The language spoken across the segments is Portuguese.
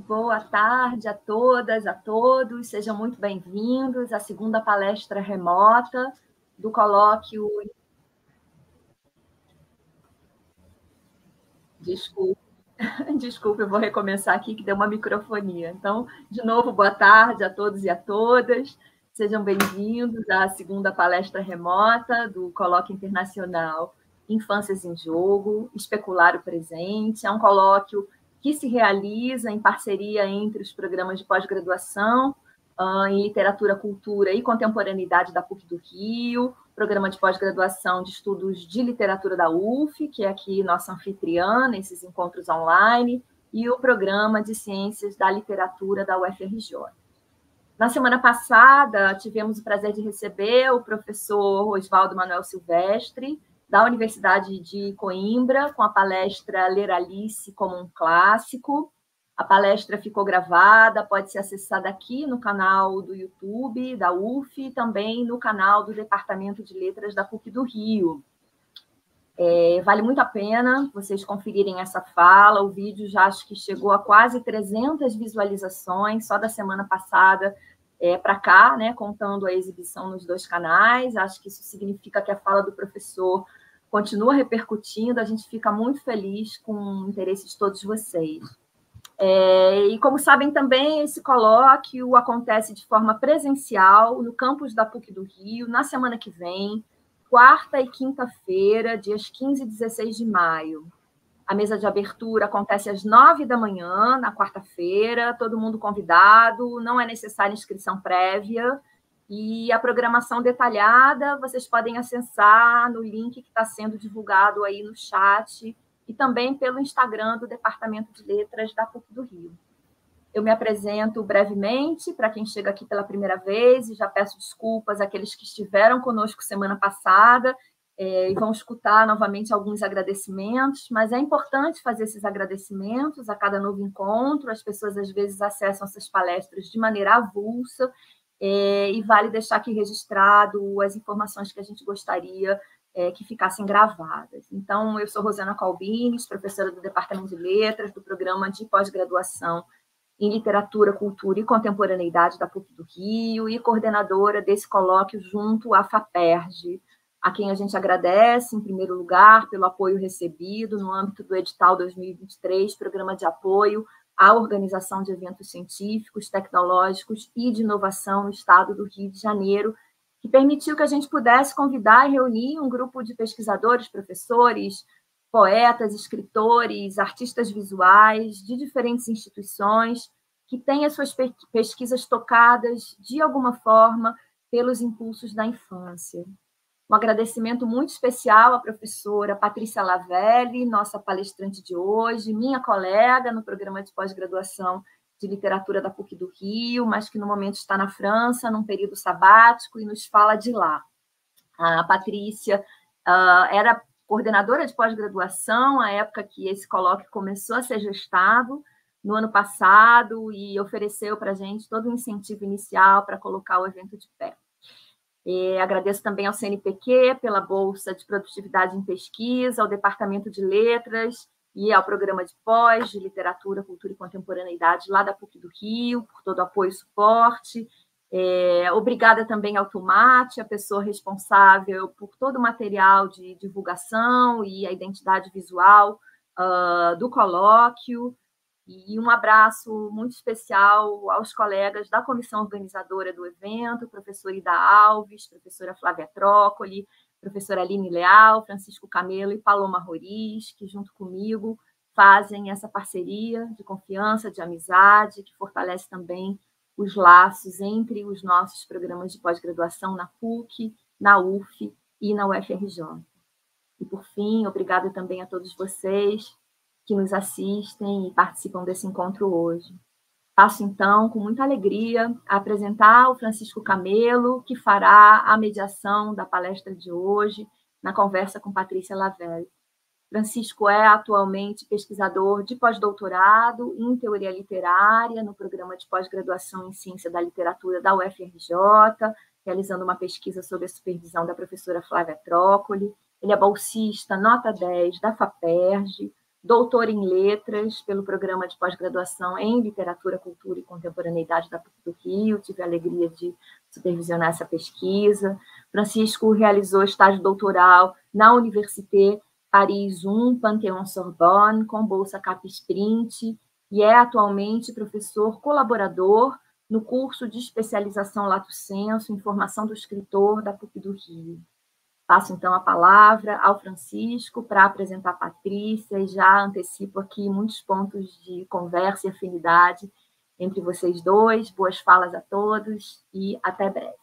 Boa tarde a todas, a todos. Sejam muito bem-vindos à segunda palestra remota do colóquio... Desculpe, eu vou recomeçar aqui, que deu uma microfonia. Então, de novo, boa tarde a todos e a todas. Sejam bem-vindos à segunda palestra remota do Colóquio Internacional Infâncias em Jogo, Especular o Presente. É um colóquio que se realiza em parceria entre os programas de pós-graduação em Literatura, Cultura e Contemporaneidade da PUC do Rio, programa de pós-graduação de estudos de literatura da UF, que é aqui nossa anfitriã nesses encontros online, e o programa de ciências da literatura da UFRJ. Na semana passada, tivemos o prazer de receber o professor Oswaldo Manuel Silvestre, da Universidade de Coimbra, com a palestra Ler Alice como um Clássico. A palestra ficou gravada, pode ser acessada aqui no canal do YouTube da UF e também no canal do Departamento de Letras da PUC do Rio. Vale muito a pena vocês conferirem essa fala. O vídeo já acho que chegou a quase 300 visualizações, só da semana passada para cá, né, contando a exibição nos dois canais. Acho que isso significa que a fala do professor continua repercutindo. A gente fica muito feliz com o interesse de todos vocês. E, como sabem também, esse colóquio acontece de forma presencial no campus da PUC do Rio, na semana que vem, quarta e quinta-feira, dias 15 e 16 de maio. A mesa de abertura acontece às 9 da manhã, na quarta-feira, todo mundo convidado, não é necessária inscrição prévia, e a programação detalhada vocês podem acessar no link que está sendo divulgado aí no chat, e também pelo Instagram do Departamento de Letras da PUC do Rio. Eu me apresento brevemente para quem chega aqui pela primeira vez, e já peço desculpas àqueles que estiveram conosco semana passada, e vão escutar novamente alguns agradecimentos, mas é importante fazer esses agradecimentos a cada novo encontro. As pessoas, às vezes, acessam essas palestras de maneira avulsa, e vale deixar aqui registrado as informações que a gente gostaria que ficassem gravadas. Então, eu sou Rosana Calbines, professora do Departamento de Letras, do Programa de Pós-Graduação em Literatura, Cultura e Contemporaneidade da PUC do Rio e coordenadora desse colóquio junto à FAPERJ, a quem a gente agradece, em primeiro lugar, pelo apoio recebido no âmbito do edital 2023, Programa de Apoio à Organização de Eventos Científicos, Tecnológicos e de Inovação no Estado do Rio de Janeiro, que permitiu que a gente pudesse convidar e reunir um grupo de pesquisadores, professores, poetas, escritores, artistas visuais de diferentes instituições que têm as suas pesquisas tocadas, de alguma forma, pelos impulsos da infância. Um agradecimento muito especial à professora Patrícia Lavelli, nossa palestrante de hoje, minha colega no programa de pós-graduação de literatura da PUC do Rio, mas que no momento está na França, num período sabático, e nos fala de lá. A Patrícia era coordenadora de pós-graduação, à época que esse colóquio começou a ser gestado, no ano passado, e ofereceu para a gente todo o incentivo inicial para colocar o evento de pé. Agradeço também ao CNPq pela Bolsa de Produtividade em Pesquisa, ao Departamento de Letras e ao Programa de Pós de Literatura, Cultura e Contemporaneidade lá da PUC do Rio, por todo o apoio e suporte. Obrigada também ao Tomate, a pessoa responsável por todo o material de divulgação e a identidade visual do colóquio. E um abraço muito especial aos colegas da comissão organizadora do evento, professora Ida Alves, professora Flávia Trócoli, professora Aline Leal, Francisco Camelo e Paloma Roriz, que junto comigo fazem essa parceria de confiança, de amizade, que fortalece também os laços entre os nossos programas de pós-graduação na PUC, na UF e na UFRJ. E, por fim, obrigada também a todos vocês que nos assistem e participam desse encontro hoje. Passo, então, com muita alegria, a apresentar o Francisco Camelo, que fará a mediação da palestra de hoje, na conversa com Patrícia Lavelli. Francisco é atualmente pesquisador de pós-doutorado em teoria literária no programa de pós-graduação em ciência da literatura da UFRJ, realizando uma pesquisa sob a supervisão da professora Flávia Trócoli. Ele é bolsista nota 10 da FAPERJ, doutor em letras pelo programa de pós-graduação em literatura, cultura e contemporaneidade da PUC do Rio. Tive a alegria de supervisionar essa pesquisa. Francisco realizou estágio doutoral na Université Paris I, Panthéon-Sorbonne, com bolsa Capsprint, e é atualmente professor colaborador no curso de especialização Lato Senso em formação do escritor da PUC do Rio. Passo, então, a palavra ao Francisco para apresentar a Patrícia e já antecipo aqui muitos pontos de conversa e afinidade entre vocês dois. Boas falas a todos e até breve.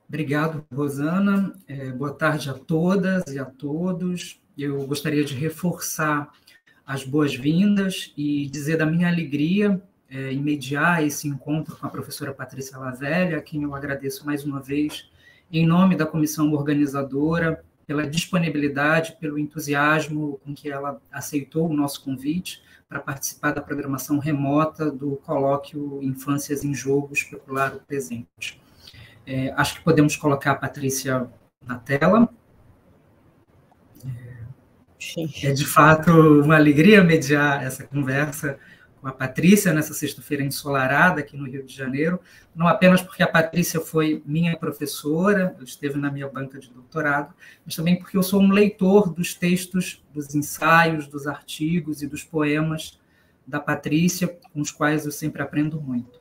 Obrigado, Rosana. Boa tarde a todas e a todos. Eu gostaria de reforçar as boas-vindas e dizer da minha alegria em mediar esse encontro com a professora Patrícia Lavelli, a quem eu agradeço mais uma vez, em nome da comissão organizadora, pela disponibilidade, pelo entusiasmo com que ela aceitou o nosso convite para participar da programação remota do colóquio Infâncias em Jogo, Especular o Presente. Acho que podemos colocar a Patrícia na tela. É de fato uma alegria mediar essa conversa com a Patrícia nessa sexta-feira ensolarada aqui no Rio de Janeiro, não apenas porque a Patrícia foi minha professora, ela esteve na minha banca de doutorado, mas também porque eu sou um leitor dos textos, dos ensaios, dos artigos e dos poemas da Patrícia, com os quais eu sempre aprendo muito.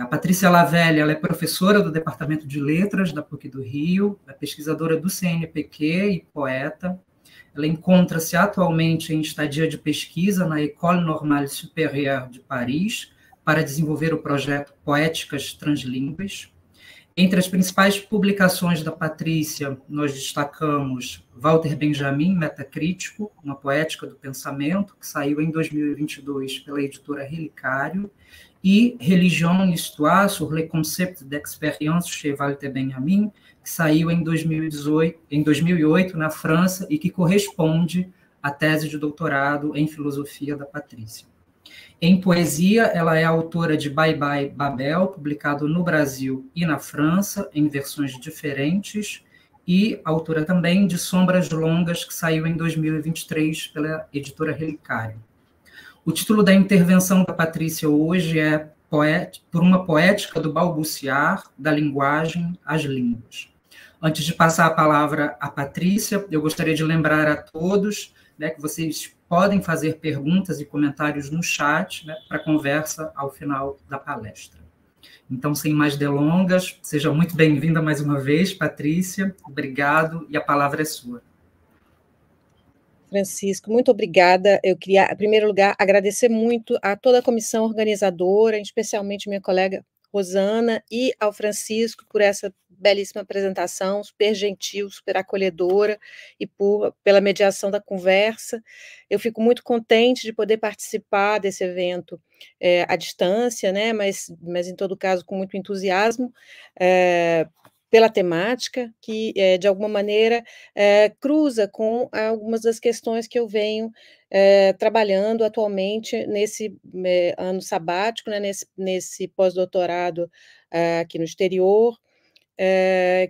A Patrícia Lavelli, ela é professora do Departamento de Letras da PUC do Rio, é pesquisadora do CNPq e poeta. Ela encontra-se atualmente em estadia de pesquisa na École Normale Supérieure de Paris para desenvolver o projeto Poéticas Translínguas. Entre as principais publicações da Patrícia, nós destacamos Walter Benjamin, Metacrítico, uma poética do pensamento, que saiu em 2022 pela editora Relicário, e Religion et Histoire sur les concepts d'expérience chez Walter Benjamin, que saiu em 2008 na França e que corresponde à tese de doutorado em filosofia da Patrícia. Em poesia, ela é autora de Bye Bye Babel, publicado no Brasil e na França, em versões diferentes, e autora também de Sombras Longas, que saiu em 2023 pela editora Relicário. O título da intervenção da Patrícia hoje é Por uma poética do balbuciar, da linguagem às línguas. Antes de passar a palavra à Patrícia, eu gostaria de lembrar a todos, né, que vocês podem fazer perguntas e comentários no chat, né, para a conversa ao final da palestra. Então, sem mais delongas, seja muito bem-vinda mais uma vez, Patrícia. Obrigado, e a palavra é sua. Francisco, muito obrigada. Eu queria, em primeiro lugar, agradecer muito a toda a comissão organizadora, especialmente minha colega Rosana e ao Francisco por essa belíssima apresentação, super gentil, super acolhedora e pela mediação da conversa. Eu fico muito contente de poder participar desse evento à distância, né, mas em todo caso com muito entusiasmo, pela temática, que, de alguma maneira, cruza com algumas das questões que eu venho trabalhando atualmente nesse ano sabático, né, nesse pós-doutorado aqui no exterior,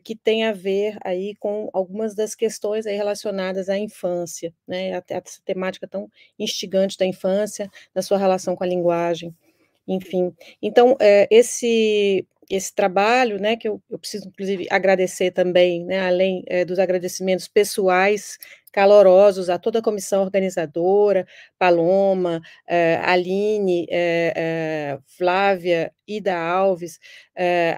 que tem a ver aí com algumas das questões aí relacionadas à infância, né, até essa temática tão instigante da infância, da sua relação com a linguagem, enfim. Então, esse trabalho, né, que eu preciso, inclusive, agradecer também, né, além dos agradecimentos pessoais calorosos a toda a comissão organizadora, Paloma, Aline, Flávia, Ida Alves,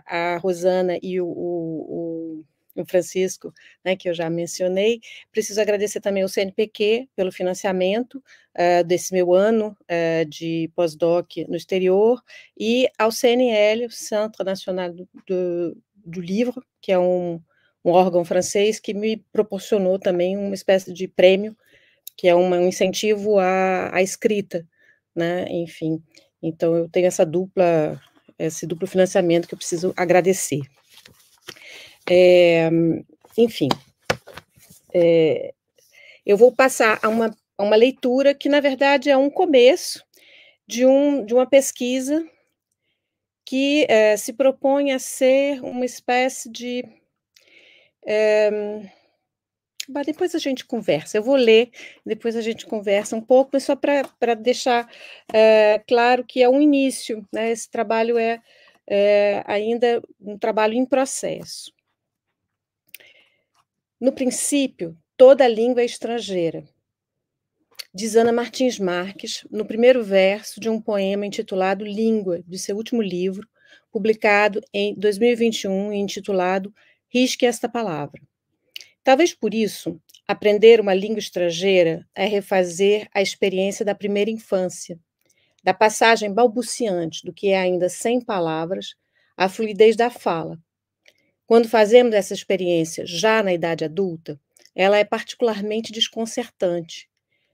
a Rosana e o Francisco, né, que eu já mencionei. Preciso agradecer também ao CNPq pelo financiamento desse meu ano de pós-doc no exterior, e ao CNL, o Centre National do Livre, que é um órgão francês que me proporcionou também uma espécie de prêmio, que é um incentivo à escrita, né, enfim. Então, eu tenho esse duplo financiamento que eu preciso agradecer. Enfim, eu vou passar a uma leitura que, na verdade, é um começo de uma pesquisa que se propõe a ser uma espécie de Fubá, depois a gente conversa. Eu vou ler, depois a gente conversa um pouco, mas só para deixar claro que é um início, né? Esse trabalho é ainda um trabalho em processo. No princípio, toda língua é estrangeira. Diz Ana Martins Marques, no primeiro verso de um poema intitulado Língua, de seu último livro, publicado em 2021 e intitulado Risque esta palavra. Talvez por isso, aprender uma língua estrangeira é refazer a experiência da primeira infância, da passagem balbuciante do que é ainda sem palavras à fluidez da fala. Quando fazemos essa experiência já na idade adulta, ela é particularmente desconcertante,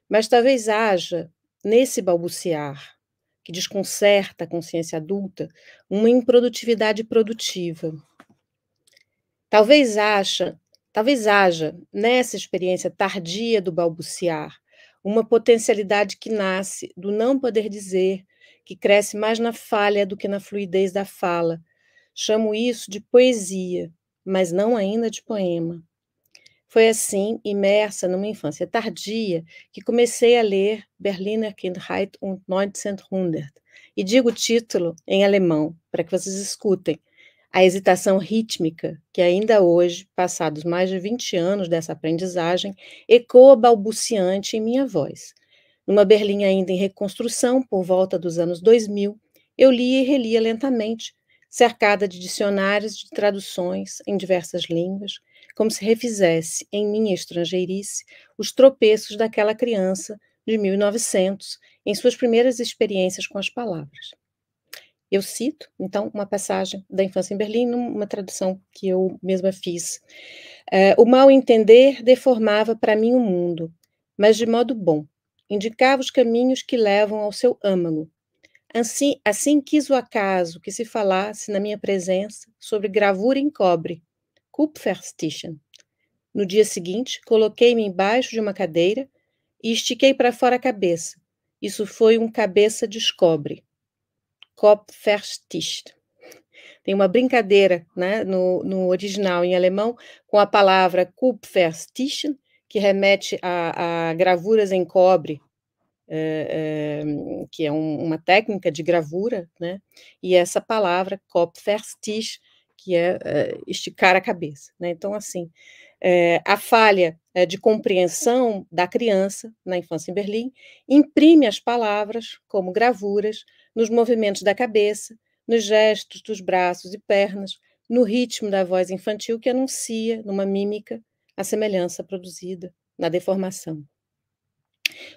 mas talvez haja, nesse balbuciar, que desconcerta a consciência adulta, uma improdutividade produtiva. Talvez haja, nessa experiência tardia do balbuciar, uma potencialidade que nasce do não poder dizer, que cresce mais na falha do que na fluidez da fala. Chamo isso de poesia, mas não ainda de poema. Foi assim, imersa numa infância tardia, que comecei a ler Berliner Kindheit und 1900, e digo o título em alemão, para que vocês escutem. A hesitação rítmica, que ainda hoje, passados mais de 20 anos dessa aprendizagem, ecoa balbuciante em minha voz. Numa Berlim ainda em reconstrução, por volta dos anos 2000, eu lia e relia lentamente, cercada de dicionários de traduções em diversas línguas, como se refizesse, em minha estrangeirice, os tropeços daquela criança de 1900, em suas primeiras experiências com as palavras. Eu cito, então, uma passagem da Infância em Berlim, numa tradução que eu mesma fiz. O mal entender deformava para mim o mundo, mas de modo bom. Indicava os caminhos que levam ao seu âmago. Assim quis o acaso que se falasse na minha presença sobre gravura em cobre, Kupferstichen. No dia seguinte, coloquei-me embaixo de uma cadeira e estiquei para fora a cabeça. Isso foi um cabeça de cobre. Kopfversticht. Tem uma brincadeira, né, no original em alemão com a palavra Kupferstichen, que remete a gravuras em cobre, que é uma técnica de gravura, né, e essa palavra Kopfversticht, que é esticar a cabeça, né? Então, assim, a falha de compreensão da criança na infância em Berlim imprime as palavras como gravuras nos movimentos da cabeça, nos gestos dos braços e pernas, no ritmo da voz infantil que anuncia, numa mímica, a semelhança produzida na deformação.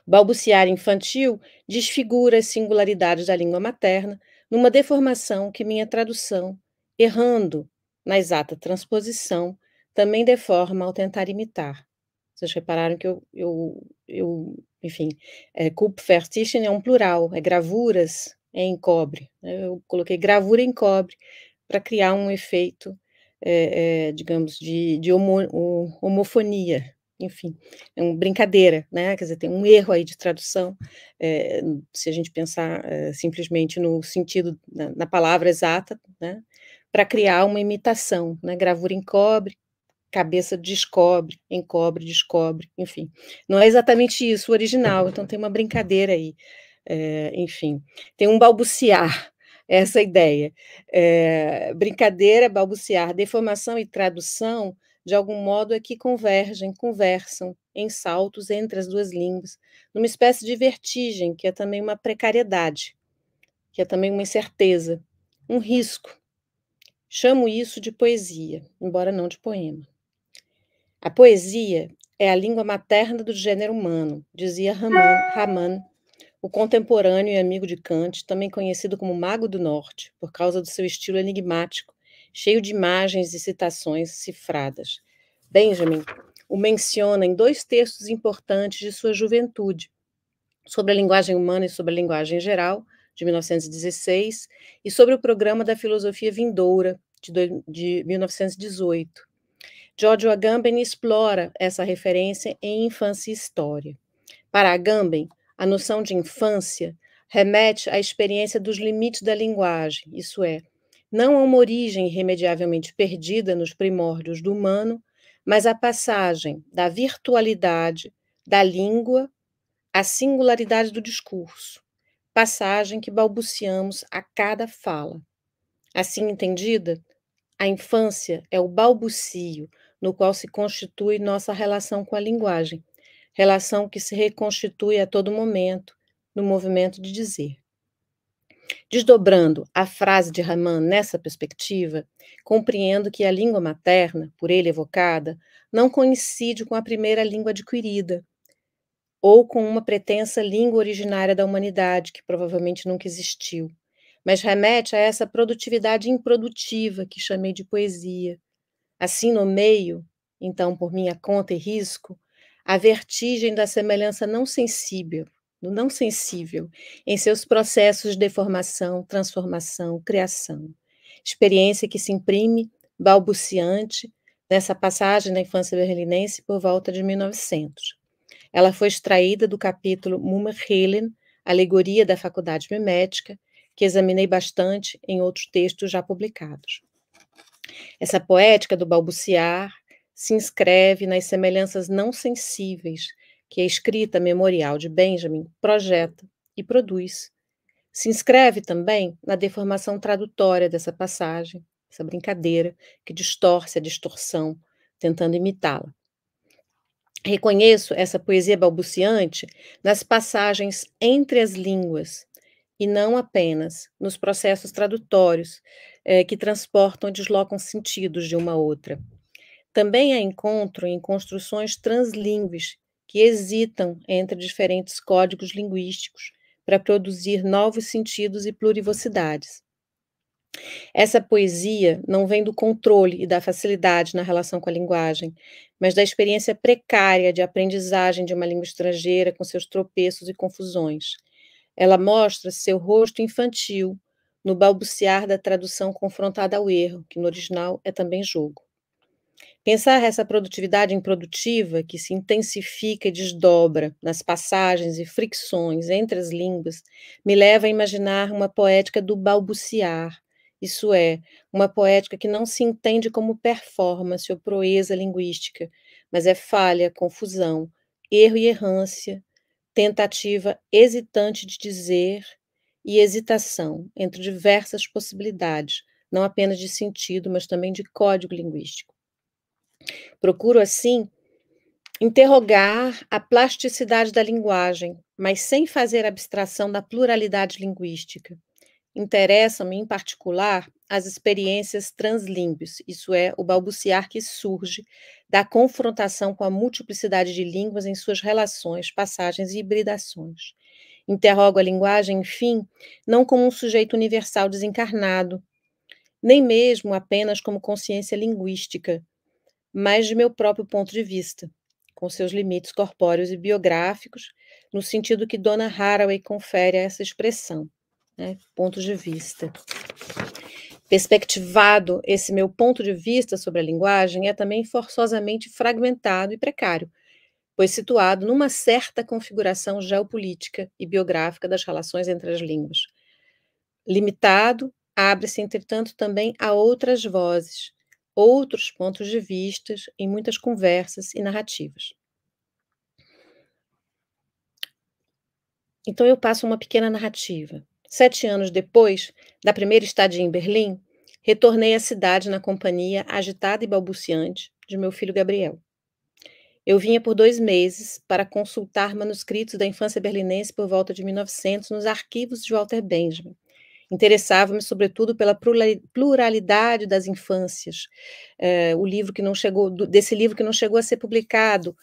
O balbuciar infantil desfigura as singularidades da língua materna numa deformação que minha tradução, errando na exata transposição, também deforma ao tentar imitar. Vocês repararam que enfim, Kupferstichen é um plural, é gravuras em cobre. Eu coloquei gravura em cobre para criar um efeito, digamos, de homofonia. Enfim, é uma brincadeira, né? Quer dizer, tem um erro aí de tradução, se a gente pensar simplesmente no sentido, na palavra exata, né? Para criar uma imitação, né? Gravura em cobre, cabeça descobre, encobre, descobre, enfim. Não é exatamente isso o original, então tem uma brincadeira aí. Enfim, tem um balbuciar, essa ideia. Brincadeira, balbuciar, deformação e tradução, de algum modo, é que conversam em saltos entre as duas línguas, numa espécie de vertigem, que é também uma precariedade, que é também uma incerteza, um risco. Chamo isso de poesia, embora não de poema. A poesia é a língua materna do gênero humano, dizia Raman, o contemporâneo e amigo de Kant, também conhecido como Mago do Norte, por causa do seu estilo enigmático, cheio de imagens e citações cifradas. Benjamin o menciona em 2 textos importantes de sua juventude, sobre a linguagem humana e sobre a linguagem geral, de 1916, e sobre o programa da filosofia vindoura, de 1918. Giorgio Agamben explora essa referência em Infância e História. Para Agamben, a noção de infância remete à experiência dos limites da linguagem, isso é, não a uma origem irremediavelmente perdida nos primórdios do humano, mas a passagem da virtualidade da língua à singularidade do discurso, passagem que balbuciamos a cada fala. Assim entendida, a infância é o balbucio no qual se constitui nossa relação com a linguagem, relação que se reconstitui a todo momento no movimento de dizer. Desdobrando a frase de Raman nessa perspectiva, compreendo que a língua materna, por ele evocada, não coincide com a primeira língua adquirida, ou com uma pretensa língua originária da humanidade, que provavelmente nunca existiu, mas remete a essa produtividade improdutiva que chamei de poesia. Assim nomeio, então por minha conta e risco, a vertigem da semelhança não sensível, do não sensível, em seus processos de deformação, transformação, criação. Experiência que se imprime, balbuciante, nessa passagem da infância berlinense por volta de 1900. Ela foi extraída do capítulo Mummerhelen, Alegoria da Faculdade Mimética, que examinei bastante em outros textos já publicados. Essa poética do balbuciar se inscreve nas semelhanças não sensíveis que a escrita memorial de Benjamin projeta e produz. Se inscreve também na deformação tradutória dessa passagem, essa brincadeira que distorce a distorção, tentando imitá-la. Reconheço essa poesia balbuciante nas passagens entre as línguas, e não apenas nos processos tradutórios que transportam e deslocam sentidos de uma a outra. Também a encontro em construções translíngues que hesitam entre diferentes códigos linguísticos para produzir novos sentidos e plurivocidades. Essa poesia não vem do controle e da facilidade na relação com a linguagem, mas da experiência precária de aprendizagem de uma língua estrangeira com seus tropeços e confusões. Ela mostra seu rosto infantil no balbuciar da tradução confrontada ao erro, que no original é também jogo. Pensar essa produtividade improdutiva, que se intensifica e desdobra nas passagens e fricções entre as línguas, me leva a imaginar uma poética do balbuciar, isso é, uma poética que não se entende como performance ou proeza linguística, mas é falha, confusão, erro e errância, tentativa hesitante de dizer e hesitação entre diversas possibilidades, não apenas de sentido, mas também de código linguístico. Procuro, assim, interrogar a plasticidade da linguagem, mas sem fazer abstração da pluralidade linguística. Interessam-me, em particular, as experiências translíngues, isso é, o balbuciar que surge da confrontação com a multiplicidade de línguas em suas relações, passagens e hibridações. Interrogo a linguagem, enfim, não como um sujeito universal desencarnado, nem mesmo apenas como consciência linguística, mas de meu próprio ponto de vista, com seus limites corpóreos e biográficos, no sentido que Donna Haraway confere a essa expressão. Ponto de vista. Perspectivado, esse meu ponto de vista sobre a linguagem é também forçosamente fragmentado e precário, pois situado numa certa configuração geopolítica e biográfica das relações entre as línguas. Limitado, abre-se, entretanto, também a outras vozes, outros pontos de vista em muitas conversas e narrativas. Então eu passo uma pequena narrativa. 7 anos depois da primeira estadia em Berlim, retornei à cidade na companhia agitada e balbuciante de meu filho Gabriel. Eu vinha por 2 meses para consultar manuscritos da infância berlinense por volta de 1900 nos arquivos de Walter Benjamin. Interessava-me, sobretudo, pela pluralidade das infâncias. Desse livro que não chegou a ser publicado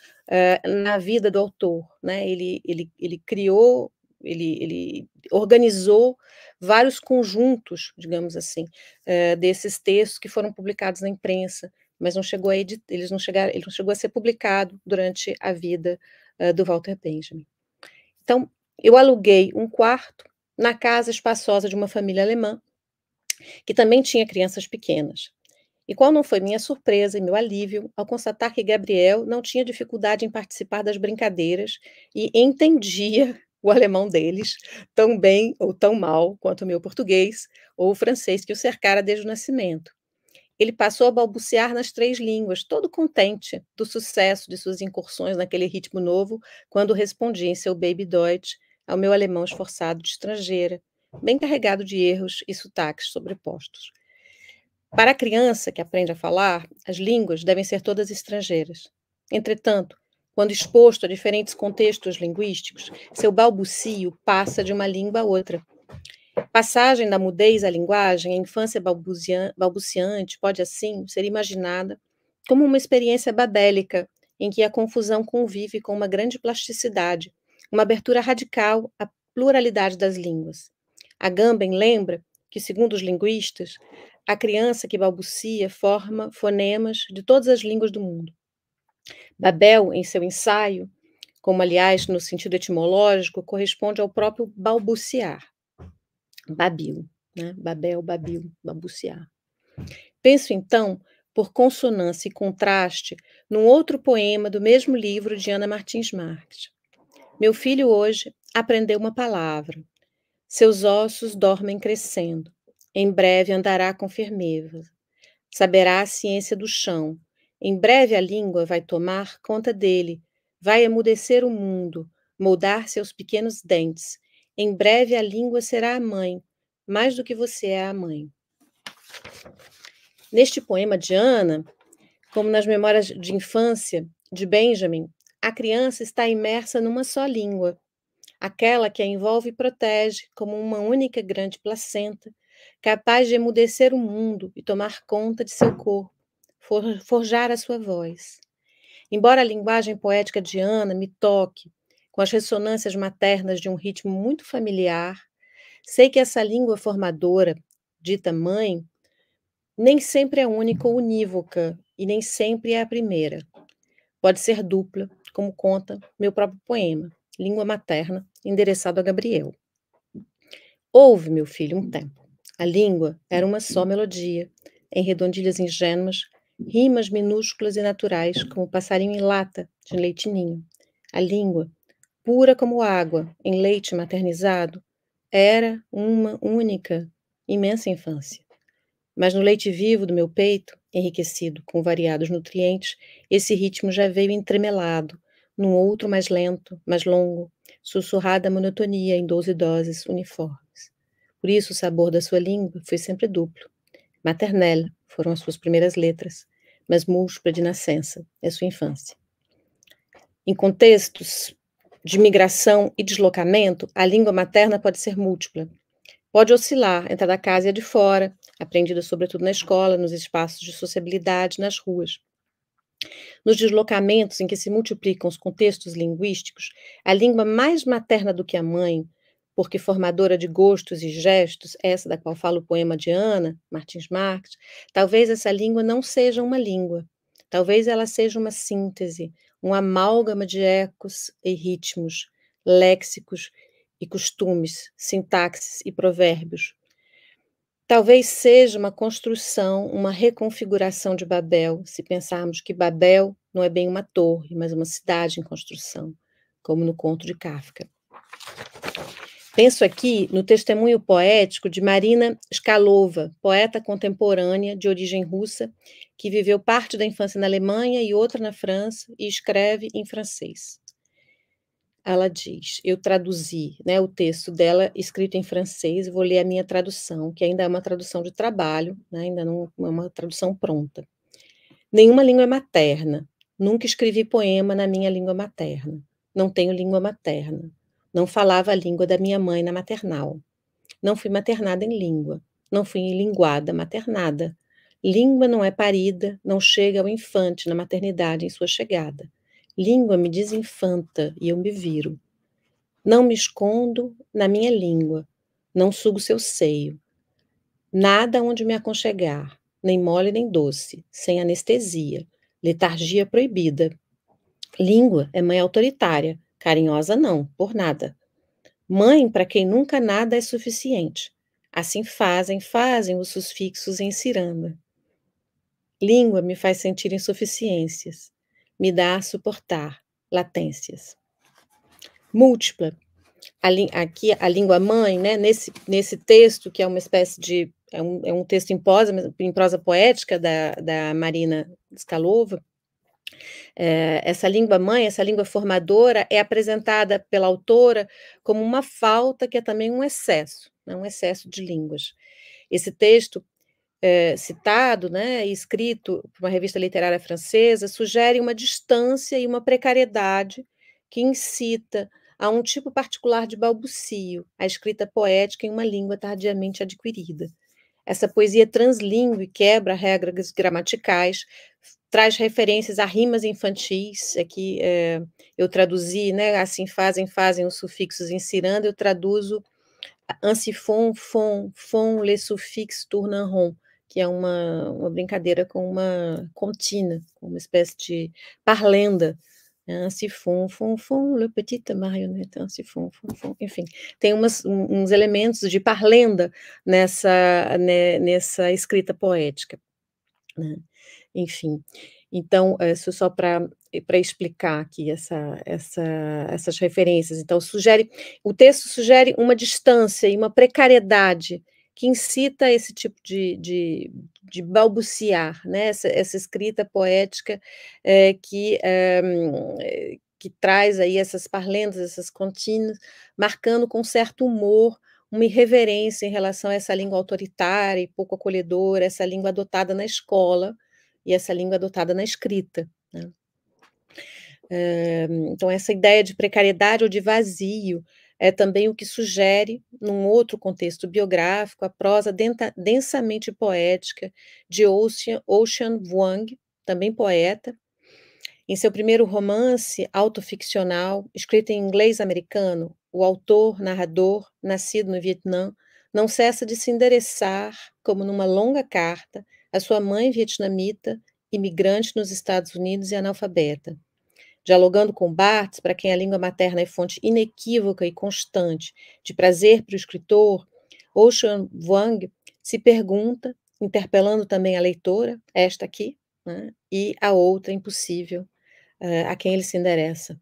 na vida do autor, né? Ele criou, ele organizou vários conjuntos, digamos assim, desses textos que foram publicados na imprensa, mas não chegou ele não chegou a ser publicado durante a vida do Walter Benjamin. Então, eu aluguei um quarto na casa espaçosa de uma família alemã, que também tinha crianças pequenas. E qual não foi minha surpresa e meu alívio ao constatar que Gabriel não tinha dificuldade em participar das brincadeiras e entendia o alemão deles tão bem ou tão mal quanto o meu português ou o francês que o cercara desde o nascimento. ele passou a balbuciar nas 3 línguas, todo contente do sucesso de suas incursões naquele ritmo novo, quando respondia em seu Baby Deutsch ao meu alemão esforçado de estrangeira, bem carregado de erros e sotaques sobrepostos. Para a criança que aprende a falar, as línguas devem ser todas estrangeiras. Entretanto, quando exposto a diferentes contextos linguísticos, seu balbucio passa de uma língua a outra. Passagem da mudez à linguagem, a infância balbuciante pode, assim, ser imaginada como uma experiência babélica, em que a confusão convive com uma grande plasticidade, uma abertura radical à pluralidade das línguas. Agamben lembra que, segundo os linguistas, a criança que balbucia forma fonemas de todas as línguas do mundo. Babel, em seu ensaio, como, aliás, no sentido etimológico, corresponde ao próprio balbuciar. Babil, né? Babel, babil, balbuciar. Penso, então, por consonância e contraste, num outro poema do mesmo livro de Ana Martins Marques. Meu filho hoje aprendeu uma palavra. Seus ossos dormem crescendo. Em breve andará com firmeza. Saberá a ciência do chão. Em breve a língua vai tomar conta dele. Vai emudecer o mundo, moldar seus pequenos dentes. Em breve a língua será a mãe, mais do que você é a mãe. Neste poema de Ana, como nas memórias de infância de Benjamin, a criança está imersa numa só língua, aquela que a envolve e protege como uma única grande placenta, capaz de emudecer o mundo e tomar conta de seu corpo, forjar a sua voz. Embora a linguagem poética de Ana me toque, com as ressonâncias maternas de um ritmo muito familiar, sei que essa língua formadora, dita mãe, nem sempre é única ou unívoca e nem sempre é a primeira. Pode ser dupla, como conta meu próprio poema, Língua Materna, endereçado a Gabriel. Houve, meu filho, um tempo. A língua era uma só melodia, em redondilhas ingênuas, rimas minúsculas e naturais, como passarinho em lata, de leitinho. A língua, pura como água, em leite maternizado, era uma única, imensa infância. Mas no leite vivo do meu peito, enriquecido com variados nutrientes, esse ritmo já veio entremelado, num outro mais lento, mais longo, sussurrada monotonia em 12 doses uniformes. Por isso o sabor da sua língua foi sempre duplo. Maternelle foram as suas primeiras letras, mas múltipla de nascença é sua infância. Em contextos de migração e deslocamento, a língua materna pode ser múltipla. Pode oscilar entre a da casa e a de fora, aprendida sobretudo na escola, nos espaços de sociabilidade, nas ruas. Nos deslocamentos em que se multiplicam os contextos linguísticos, a língua mais materna do que a mãe, porque formadora de gostos e gestos, essa da qual fala o poema de Ana Martins Marques, talvez essa língua não seja uma língua, talvez ela seja uma síntese, um amálgama de ecos e ritmos, léxicos e costumes, sintaxes e provérbios. Talvez seja uma construção, uma reconfiguração de Babel, se pensarmos que Babel não é bem uma torre, mas uma cidade em construção, como no conto de Kafka. Penso aqui no testemunho poético de Marina Skalova, poeta contemporânea de origem russa, que viveu parte da infância na Alemanha e outra na França e escreve em francês. Ela diz, eu traduzi, né, o texto dela escrito em francês, vou ler a minha tradução, que ainda é uma tradução de trabalho, né, ainda não é uma tradução pronta. Nenhuma língua é materna, nunca escrevi poema na minha língua materna, não tenho língua materna, não falava a língua da minha mãe na maternal, não fui maternada em língua, não fui linguada, maternada. Língua não é parida, não chega ao infante na maternidade em sua chegada. Língua me desinfanta e eu me viro. Não me escondo na minha língua, não sugo seu seio. Nada onde me aconchegar, nem mole nem doce, sem anestesia, letargia proibida. Língua é mãe autoritária, carinhosa não, por nada. Mãe para quem nunca nada é suficiente. Assim fazem os sufixos em ciranda. Língua me faz sentir insuficiências. Me dá a suportar latências. Múltipla. Aqui a língua mãe, né, nesse texto, que é uma espécie de é um texto em prosa poética da Marina Skalova. Essa língua mãe, essa língua formadora, é apresentada pela autora como uma falta que é também um excesso, né, um excesso de línguas. Esse texto citado, né, e escrito por uma revista literária francesa, sugere uma distância e uma precariedade que incita a um tipo particular de balbucio, a escrita poética em uma língua tardiamente adquirida. Essa poesia translíngue quebra regras gramaticais, traz referências a rimas infantis. Aqui eu traduzi, né, assim fazem os sufixos insirando, eu traduzo ainsi font, les sufixes tournent rond, que é uma brincadeira com uma contina, uma espécie de parlenda. Ainsi font, le petite marionnette, ainsi font, enfim, tem uns elementos de parlenda nessa escrita poética, né? Enfim, então, isso só para explicar aqui essas referências. Então, o texto sugere uma distância e uma precariedade que incita esse tipo de balbuciar, né? Essa escrita poética que traz aí essas parlendas, essas contínuas, marcando com certo humor uma irreverência em relação a essa língua autoritária e pouco acolhedora, essa língua adotada na escola e essa língua adotada na escrita, né? Então, essa ideia de precariedade ou de vazio é também o que sugere, num outro contexto biográfico, a prosa densamente poética de Ocean Vuong, também poeta. Em seu primeiro romance autoficcional, escrito em inglês americano, o autor, narrador, nascido no Vietnã, não cessa de se endereçar, como numa longa carta, à sua mãe vietnamita, imigrante nos Estados Unidos e analfabeta. Dialogando com Barthes, para quem a língua materna é fonte inequívoca e constante de prazer para o escritor, Ocean Vuong se pergunta, interpelando também a leitora, esta aqui, né, e a outra impossível, a quem ele se endereça.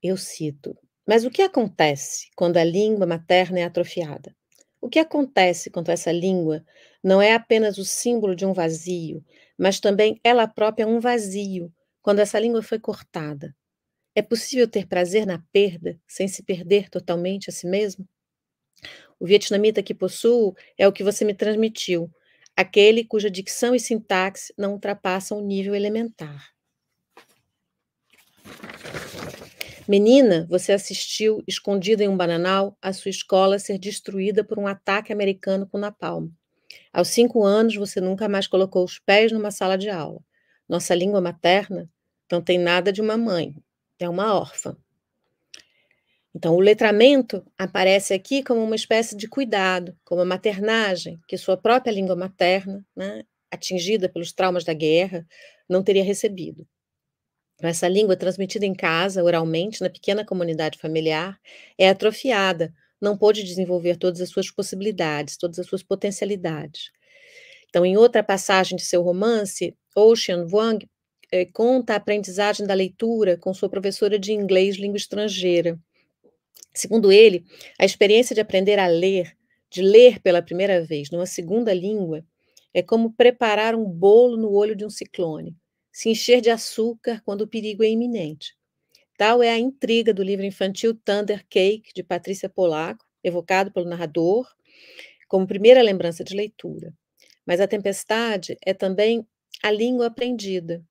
Eu cito: mas o que acontece quando a língua materna é atrofiada? O que acontece quando essa língua não é apenas o símbolo de um vazio, mas também ela própria é um vazio, quando essa língua foi cortada? É possível ter prazer na perda sem se perder totalmente a si mesmo? O vietnamita que possuo é o que você me transmitiu, aquele cuja dicção e sintaxe não ultrapassam o nível elementar. Menina, você assistiu, escondida em um bananal, a sua escola ser destruída por um ataque americano com napalm. Aos 5 anos, você nunca mais colocou os pés numa sala de aula. Nossa língua materna não tem nada de uma mãe, é uma órfã. Então, o letramento aparece aqui como uma espécie de cuidado, como a maternagem, que sua própria língua materna, né, atingida pelos traumas da guerra, não teria recebido. Essa língua transmitida em casa, oralmente, na pequena comunidade familiar, é atrofiada, não pôde desenvolver todas as suas possibilidades, todas as suas potencialidades. Então, em outra passagem de seu romance, Ocean Vuong conta a aprendizagem da leitura com sua professora de inglês língua estrangeira. Segundo ele, a experiência de aprender a ler, de ler pela primeira vez numa segunda língua, é como preparar um bolo no olho de um ciclone, se encher de açúcar quando o perigo é iminente. Tal é a intriga do livro infantil Thunder Cake, de Patrícia Polaco, evocado pelo narrador, como primeira lembrança de leitura. Mas a tempestade é também a língua aprendida,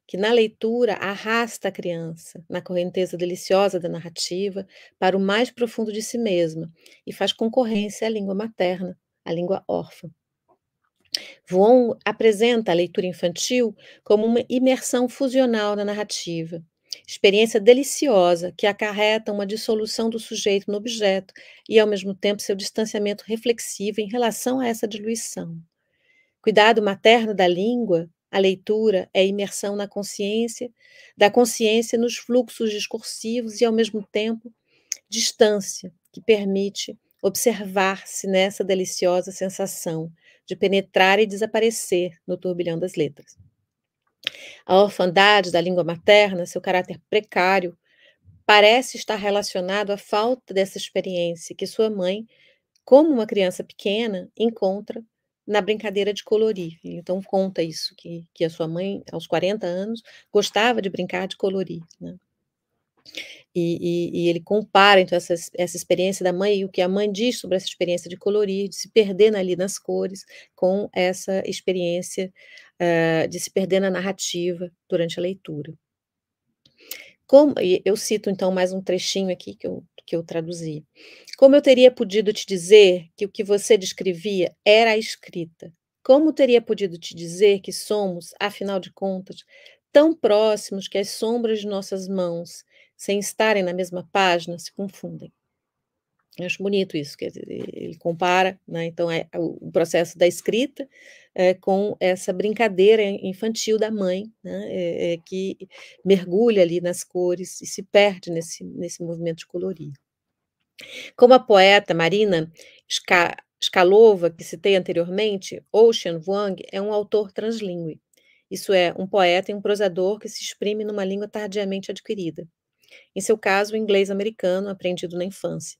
que na leitura arrasta a criança, na correnteza deliciosa da narrativa, para o mais profundo de si mesma e faz concorrência à língua materna, à língua órfã. Vuong apresenta a leitura infantil como uma imersão fusional na narrativa, experiência deliciosa que acarreta uma dissolução do sujeito no objeto e, ao mesmo tempo, seu distanciamento reflexivo em relação a essa diluição. Cuidado materno da língua, a leitura é imersão na consciência, da consciência nos fluxos discursivos e, ao mesmo tempo, distância que permite observar-se nessa deliciosa sensação de penetrar e desaparecer no turbilhão das letras. A orfandade da língua materna, seu caráter precário, parece estar relacionado à falta dessa experiência que sua mãe como uma criança pequena encontra na brincadeira de colorir. Ele então conta isso, que a sua mãe, aos 40 anos, gostava de brincar de colorir, né. E ele compara, então, essa experiência da mãe e o que a mãe diz sobre essa experiência de colorir, de se perder ali nas cores, com essa experiência, de se perder na narrativa durante a leitura. E eu cito, então, mais um trechinho aqui que eu traduzi. Como eu teria podido te dizer que o que você descrevia era a escrita? Como teria podido te dizer que somos, afinal de contas, tão próximos que as sombras de nossas mãos, sem estarem na mesma página, se confundem? Eu acho bonito isso, quer dizer, ele compara, né, então o processo da escrita, com essa brincadeira infantil da mãe, né, que mergulha ali nas cores e se perde nesse movimento de colorir. Como a poeta Marina Skalova, que citei anteriormente, Ocean Vuong é um autor translingüe. Isso é, um poeta e um prosador que se exprime numa língua tardiamente adquirida. Em seu caso, o inglês americano, aprendido na infância.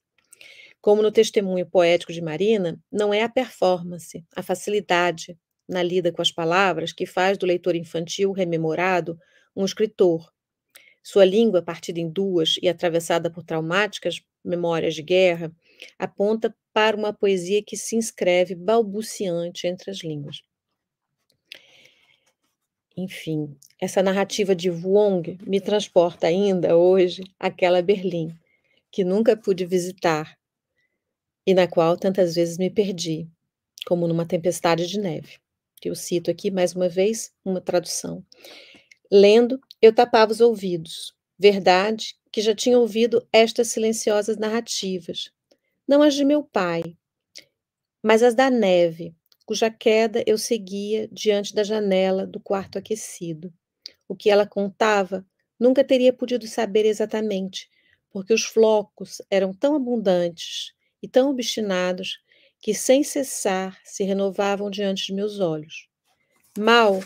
Como no testemunho poético de Marina, não é a performance, a facilidade na lida com as palavras que faz do leitor infantil rememorado um escritor. Sua língua, partida em duas e atravessada por traumáticas memórias de guerra, aponta para uma poesia que se inscreve balbuciante entre as línguas. Enfim, essa narrativa de Vuong me transporta ainda hoje àquela Berlim, que nunca pude visitar e na qual tantas vezes me perdi, como numa tempestade de neve. Eu cito aqui, mais uma vez, uma tradução. Lendo, eu tapava os ouvidos. Verdade que já tinha ouvido estas silenciosas narrativas, não as de meu pai, mas as da neve, cuja queda eu seguia diante da janela do quarto aquecido. O que ela contava nunca teria podido saber exatamente, porque os flocos eram tão abundantes e tão obstinados que, sem cessar, se renovavam diante de meus olhos. Mal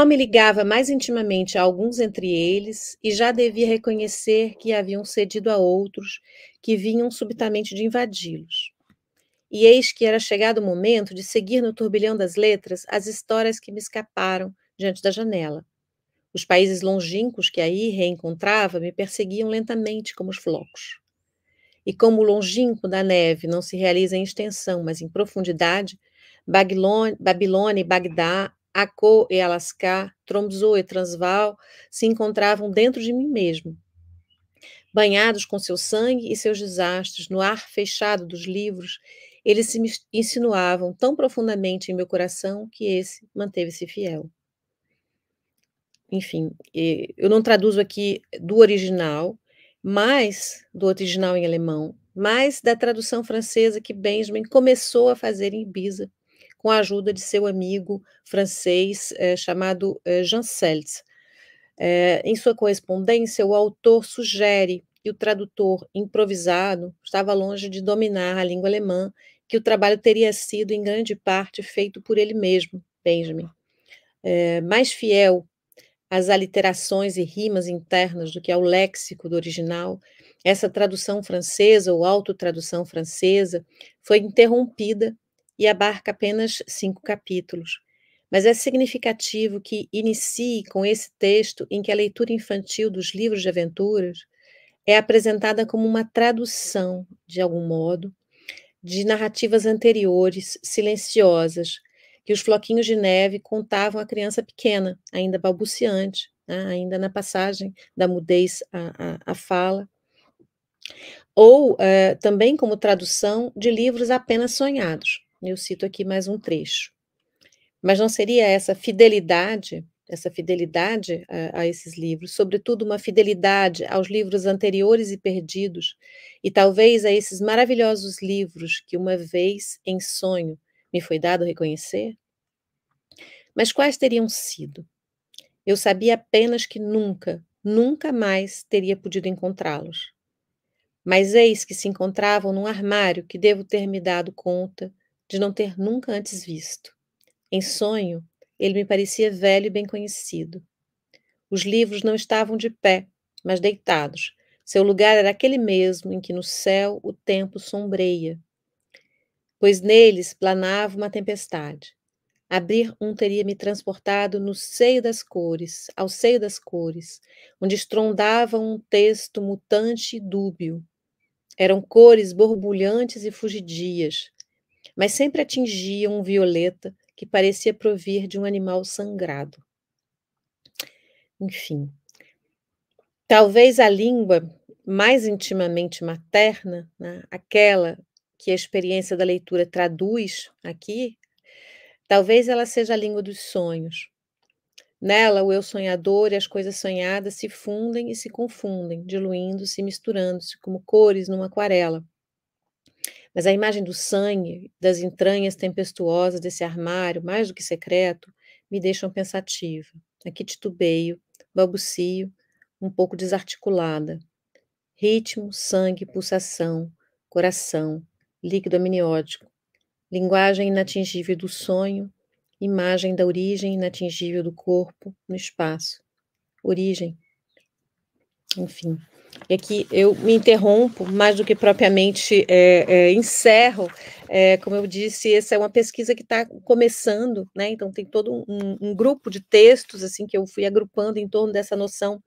me ligava mais intimamente a alguns entre eles e já devia reconhecer que haviam cedido a outros que vinham subitamente de invadi-los. E eis que era chegado o momento de seguir no turbilhão das letras as histórias que me escaparam diante da janela. Os países longínquos que aí reencontrava me perseguiam lentamente como os flocos. E como o longínquo da neve não se realiza em extensão, mas em profundidade, Babilônia e Bagdá, Acô e Alascar, Tromsø e Transvaal se encontravam dentro de mim mesmo. Banhados com seu sangue e seus desastres no ar fechado dos livros, eles se insinuavam tão profundamente em meu coração que esse manteve-se fiel. Enfim, eu não traduzo aqui do original em alemão, mas da tradução francesa que Benjamin começou a fazer em Ibiza, com a ajuda de seu amigo francês chamado Jean Seltz. Em sua correspondência, o autor sugere que o tradutor improvisado estava longe de dominar a língua alemã, que o trabalho teria sido, em grande parte, feito por ele mesmo, Benjamin. Mais fiel às aliterações e rimas internas do que ao léxico do original, essa tradução francesa, ou autotradução francesa, foi interrompida e abarca apenas 5 capítulos. Mas é significativo que inicie com esse texto em que a leitura infantil dos livros de aventuras é apresentada como uma tradução, de algum modo, de narrativas anteriores, silenciosas, que os floquinhos de neve contavam à criança pequena, ainda balbuciante, né, ainda na passagem da mudez à fala, ou também como tradução de livros apenas sonhados. Eu cito aqui mais um trecho. Mas não seria essa fidelidade a esses livros, sobretudo uma fidelidade aos livros anteriores e perdidos, e talvez a esses maravilhosos livros que uma vez, em sonho, me foi dado reconhecer? Mas quais teriam sido? Eu sabia apenas que nunca, nunca mais teria podido encontrá-los. Mas eis que se encontravam num armário que devo ter me dado conta de não ter nunca antes visto. Em sonho, ele me parecia velho e bem conhecido. Os livros não estavam de pé, mas deitados, Seu lugar era aquele mesmo em que no céu o tempo sombreia, pois neles planava uma tempestade. Abrir um teria me transportado no seio das cores, ao seio das cores, onde estrondava um texto mutante e dúbio. Eram cores borbulhantes e fugidias, mas sempre atingiam um violeta que parecia provir de um animal sangrado. Enfim, talvez a língua mais intimamente materna, né, aquela que a experiência da leitura traduz aqui, talvez ela seja a língua dos sonhos. Nela, o eu sonhador e as coisas sonhadas se fundem e se confundem, diluindo-se e misturando-se como cores numa aquarela. Mas a imagem do sangue, das entranhas tempestuosas desse armário, mais do que secreto, me deixam pensativa. Aqui titubeio, balbucio, um pouco desarticulada. Ritmo, sangue, pulsação, coração, líquido amniótico, linguagem inatingível do sonho, imagem da origem inatingível do corpo no espaço. Origem, enfim. E aqui eu me interrompo, mais do que propriamente encerro. Como eu disse, essa é uma pesquisa que está começando, né? Então tem todo um grupo de textos assim que eu fui agrupando em torno dessa noção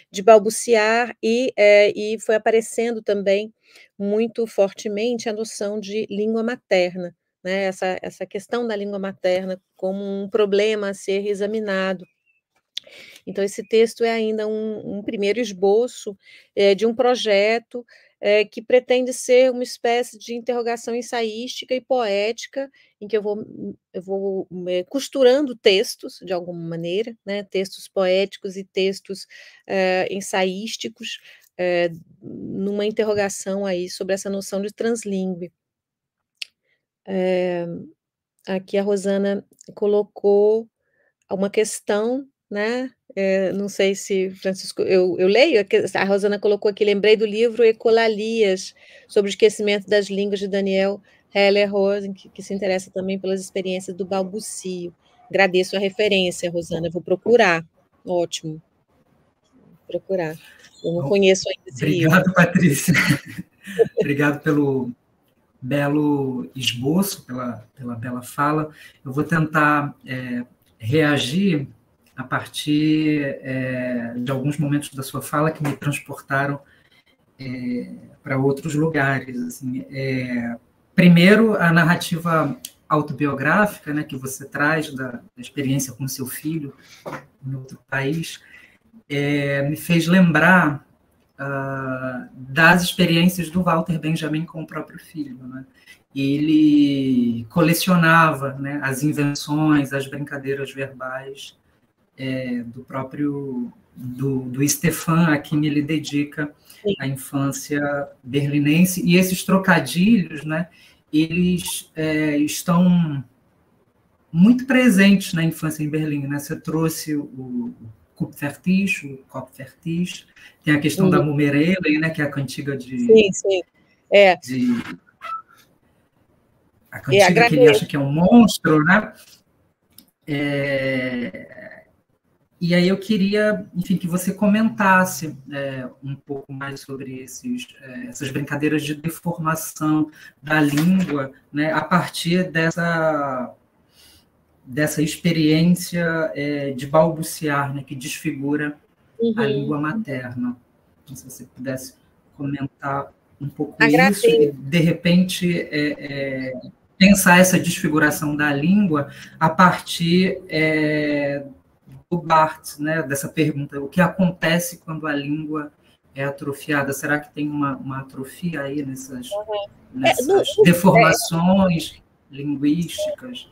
de balbuciar e foi aparecendo também muito fortemente a noção de língua materna, né? Essa questão da língua materna como um problema a ser examinado. Então, esse texto é ainda um primeiro esboço de um projeto que pretende ser uma espécie de interrogação ensaística e poética, em que eu vou costurando textos, de alguma maneira, né, textos poéticos e textos ensaísticos, numa interrogação aí sobre essa noção de translíngue. Aqui a Rosana colocou uma questão, né? Não sei se, Francisco, eu leio, a Rosana colocou aqui, lembrei do livro Ecolalias, sobre o esquecimento das línguas de Daniel Heller-Rosen, que se interessa também pelas experiências do balbucio. Agradeço a referência, Rosana, vou procurar. Ótimo. Vou procurar. Eu não conheço ainda esse livro. Obrigado, Patrícia. Obrigado pelo belo esboço, pela bela fala. Eu vou tentar reagir a partir de alguns momentos da sua fala que me transportaram para outros lugares. Assim. Primeiro, a narrativa autobiográfica, né, que você traz da experiência com seu filho em outro país, me fez lembrar das experiências do Walter Benjamin com o próprio filho, né? Ele colecionava, né, as invenções, as brincadeiras verbais do próprio do Stefan, a quem ele dedica a infância berlinense, e esses trocadilhos, né, eles estão muito presentes na infância em Berlim, né? Você trouxe o Kupfertisch, o Kopfertisch, tem a questão da Mumerele, né, que é a cantiga de... Sim. A cantiga que ele acha que é um monstro, né? E aí eu queria, enfim, que você comentasse um pouco mais sobre essas brincadeiras de deformação da língua, né, a partir dessa experiência de balbuciar, né, que desfigura a língua materna. Então, se você pudesse comentar um pouco isso e, de repente, pensar essa desfiguração da língua a partir do Barthes, né, dessa pergunta, o que acontece quando a língua é atrofiada? Será que tem uma atrofia aí nessas deformações linguísticas?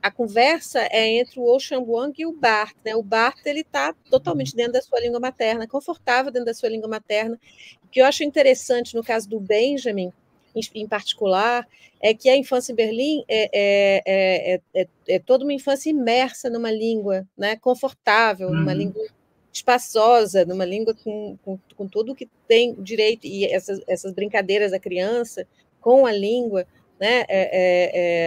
A conversa é entre o Oceanwang e o Barthes, né? O Barthes ele está totalmente dentro da sua língua materna, confortável dentro da sua língua materna. O que eu acho interessante no caso do Benjamin, em particular, é que a infância em Berlim é toda uma infância imersa numa língua, né? Confortável, numa língua espaçosa, numa língua com tudo que tem direito, e essas brincadeiras da criança com a língua, né,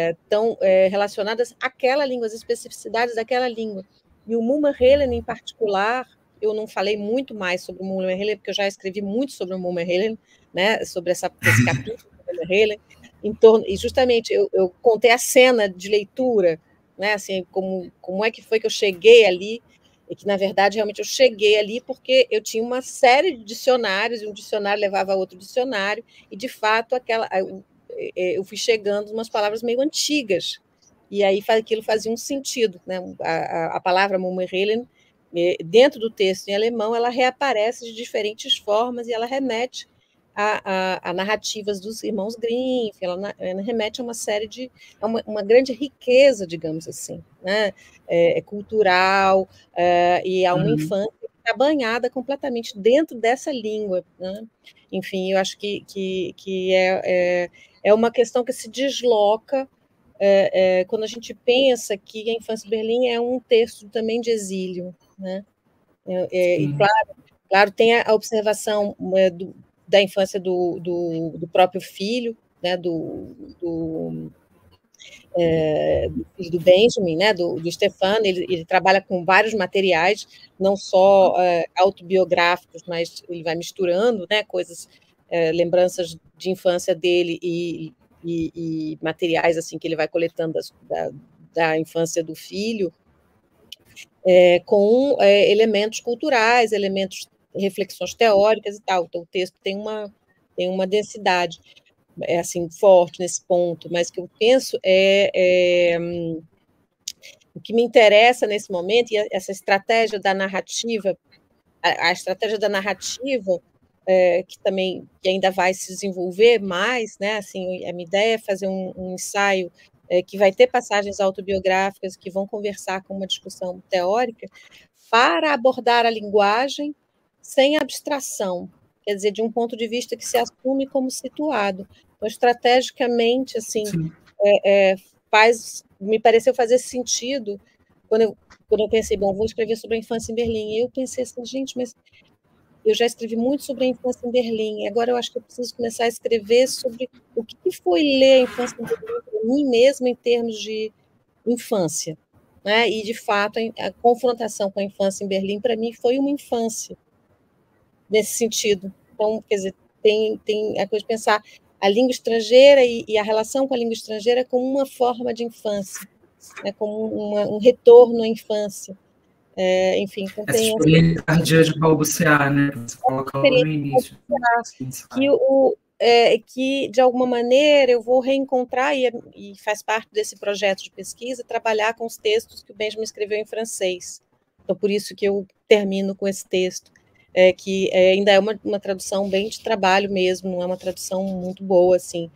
estão relacionadas àquela língua, às especificidades daquela língua. E o Mumerhelen, em particular, eu não falei muito mais sobre o Mulmer-Helen, porque eu já escrevi muito sobre o Mulmer-Helen, né, sobre esse capítulo do Mulmer-Helen, e justamente eu contei a cena de leitura, né, assim, como é que foi que eu cheguei ali, e que, na verdade, realmente eu cheguei ali porque eu tinha uma série de dicionários, e um dicionário levava a outro dicionário, e, de fato, eu fui chegando umas palavras meio antigas, e aí aquilo fazia um sentido, né? A palavra Mulmer-Helen, dentro do texto em alemão, ela reaparece de diferentes formas e ela remete a narrativas dos irmãos Grimm, ela remete a uma série de... uma grande riqueza, digamos assim, né? Cultural, e a uma infância que está banhada completamente dentro dessa língua, né? Enfim, eu acho que é uma questão que se desloca quando a gente pensa que a infância em Berlim é um texto também de exílio, né? E claro, tem a observação da infância do próprio filho, né? do filho do Benjamin, né? do Stefan. Ele trabalha com vários materiais, não só autobiográficos, mas ele vai misturando, né? Coisas, lembranças de infância dele e materiais assim que ele vai coletando da infância do filho, com elementos culturais, reflexões teóricas e tal. Então, o texto tem uma densidade assim, forte nesse ponto, mas que eu penso o que me interessa nesse momento, e essa estratégia da narrativa, a estratégia da narrativa, que ainda vai se desenvolver mais, né? Assim, a minha ideia é fazer um ensaio que vai ter passagens autobiográficas que vão conversar com uma discussão teórica para abordar a linguagem sem abstração, quer dizer, de um ponto de vista que se assume como situado. Então, estrategicamente, assim, me pareceu fazer sentido quando eu pensei, bom, vou escrever sobre a infância em Berlim. E eu pensei assim, gente, mas eu já escrevi muito sobre a infância em Berlim, e agora eu acho que eu preciso começar a escrever sobre o que foi ler a infância em Berlim para mim mesmo em termos de infância, né? E, de fato, a confrontação com a infância em Berlim, para mim, foi uma infância nesse sentido. Então, quer dizer, tem a coisa de pensar a língua estrangeira e a relação com a língua estrangeira como uma forma de infância, né? Como um retorno à infância. Enfim, então essa experiência tardia de balbuciar, né? Você coloca logo no início. Que, de alguma maneira, eu vou reencontrar, e faz parte desse projeto de pesquisa, trabalhar com os textos que o Benjamin escreveu em francês. Então, por isso que eu termino com esse texto, que ainda é uma tradução bem de trabalho mesmo, não é uma tradução muito boa, assim,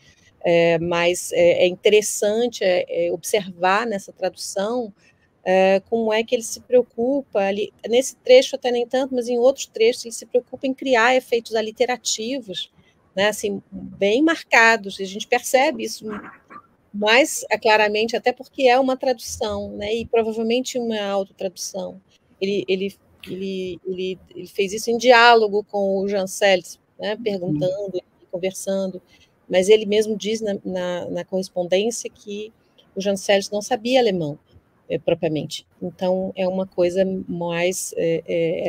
mas é interessante observar nessa tradução como é que ele se preocupa, ali, nesse trecho até nem tanto, mas em outros trechos ele se preocupa em criar efeitos aliterativos, né, assim, bem marcados, e a gente percebe isso mais claramente, até porque é uma tradução, né, e provavelmente uma autotradução. Ele fez isso em diálogo com o Jean Seltz, né, perguntando, conversando, mas ele mesmo diz na correspondência que o Jean Seltz não sabia alemão, propriamente. Então, é uma coisa mais,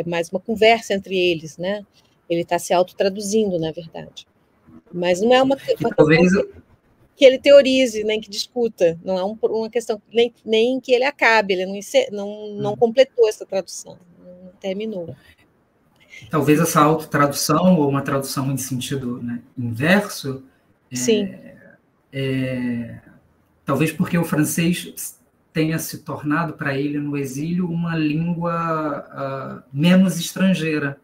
mais uma conversa entre eles, né? Ele está se autotraduzindo, na verdade. Mas não é uma questão que ele teorize, nem que discuta, não é uma questão nem que ele acabe, ele não completou essa tradução, não terminou. Talvez essa autotradução, ou uma tradução em sentido, né, inverso, sim, talvez porque o francês tenha se tornado para ele no exílio uma língua menos estrangeira.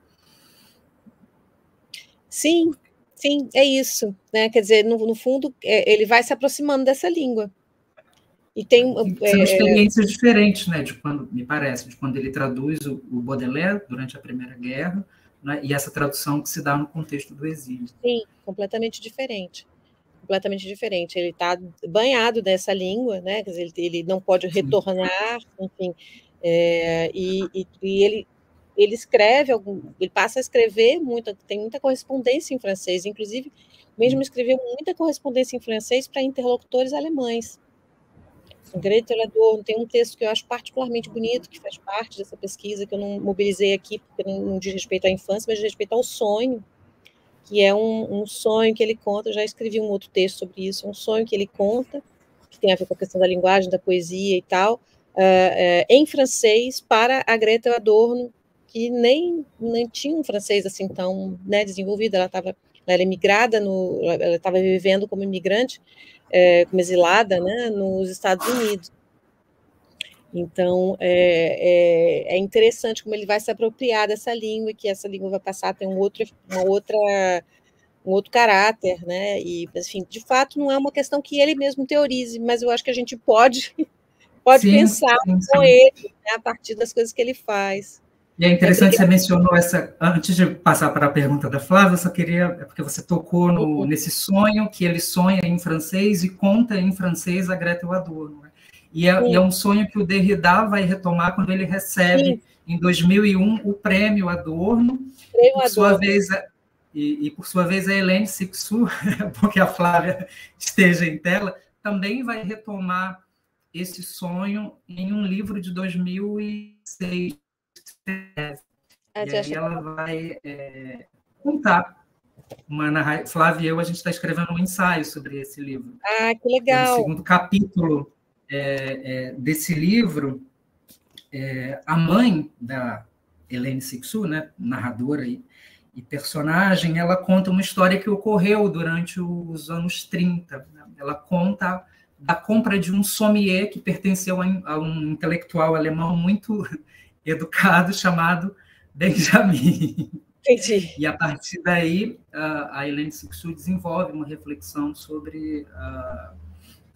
Sim, é isso, né? Quer dizer, no fundo, ele vai se aproximando dessa língua. E são experiências diferentes, né? De quando, me parece, de quando ele traduz o Baudelaire durante a Primeira Guerra, né, e essa tradução que se dá no contexto do exílio. Sim, completamente diferente. Completamente diferente. Ele está banhado dessa língua, né? Quer dizer, ele não pode retornar, enfim, e ele escreve, ele passa a escrever tem muita correspondência em francês, inclusive, mesmo escreveu muita correspondência em francês para interlocutores alemães. Gretel Adorno tem um texto que eu acho particularmente bonito, que faz parte dessa pesquisa, que eu não mobilizei aqui, porque não diz respeito à infância, mas diz respeito ao sonho, que é um sonho que ele conta. Eu já escrevi um outro texto sobre isso, um sonho que ele conta, que tem a ver com a questão da linguagem, da poesia e tal, em francês, para a Gretel Adorno, que nem tinha um francês assim tão, né, desenvolvido. Ela era imigrada, ela estava vivendo como imigrante, como exilada, né, nos Estados Unidos. Então, é interessante como ele vai se apropriar dessa língua, e que essa língua vai passar a ter um outro caráter, né? E, enfim, de fato, não é uma questão que ele mesmo teorize, mas eu acho que a gente pode Sim, pensar sim. com ele, né, a partir das coisas que ele faz. E é interessante, você mencionou essa, antes de passar para a pergunta da Flávia, eu só queria, porque você tocou nesse sonho, que ele sonha em francês e conta em francês a Gretel Adorno. Né? E é um sonho que o Derrida vai retomar quando ele recebe, em 2001, o prêmio Adorno, por sua vez, e por sua vez a Hélène Cixous, porque a Flávia esteja em tela, também vai retomar esse sonho em um livro de 2006, e aí ela vai contar. Flávia e eu, a gente está escrevendo um ensaio sobre esse livro. Ah, que legal! No segundo capítulo desse livro, a mãe da Hélène Cixous, né, narradora e personagem, ela conta uma história que ocorreu durante os anos 30. Né? Ela conta da compra de um sommelier que pertenceu a um intelectual alemão muito educado chamado Benjamin. Entendi. E a partir daí, a Hélène Cixous desenvolve uma reflexão sobre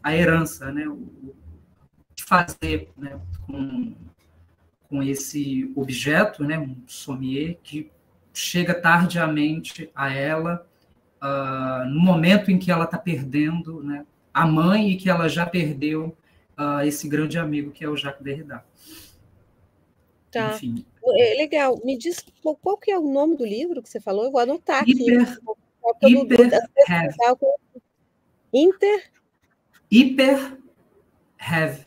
a herança, né? O que fazer, né, com esse objeto, né, um sommelier, que chega tardiamente a ela, no momento em que ela está perdendo, né, a mãe, e que ela já perdeu esse grande amigo, que é o Jacques Derrida. Tá. Enfim. Legal. Me diz qual que é o nome do livro que você falou? Eu vou anotar aqui. Hyper Have.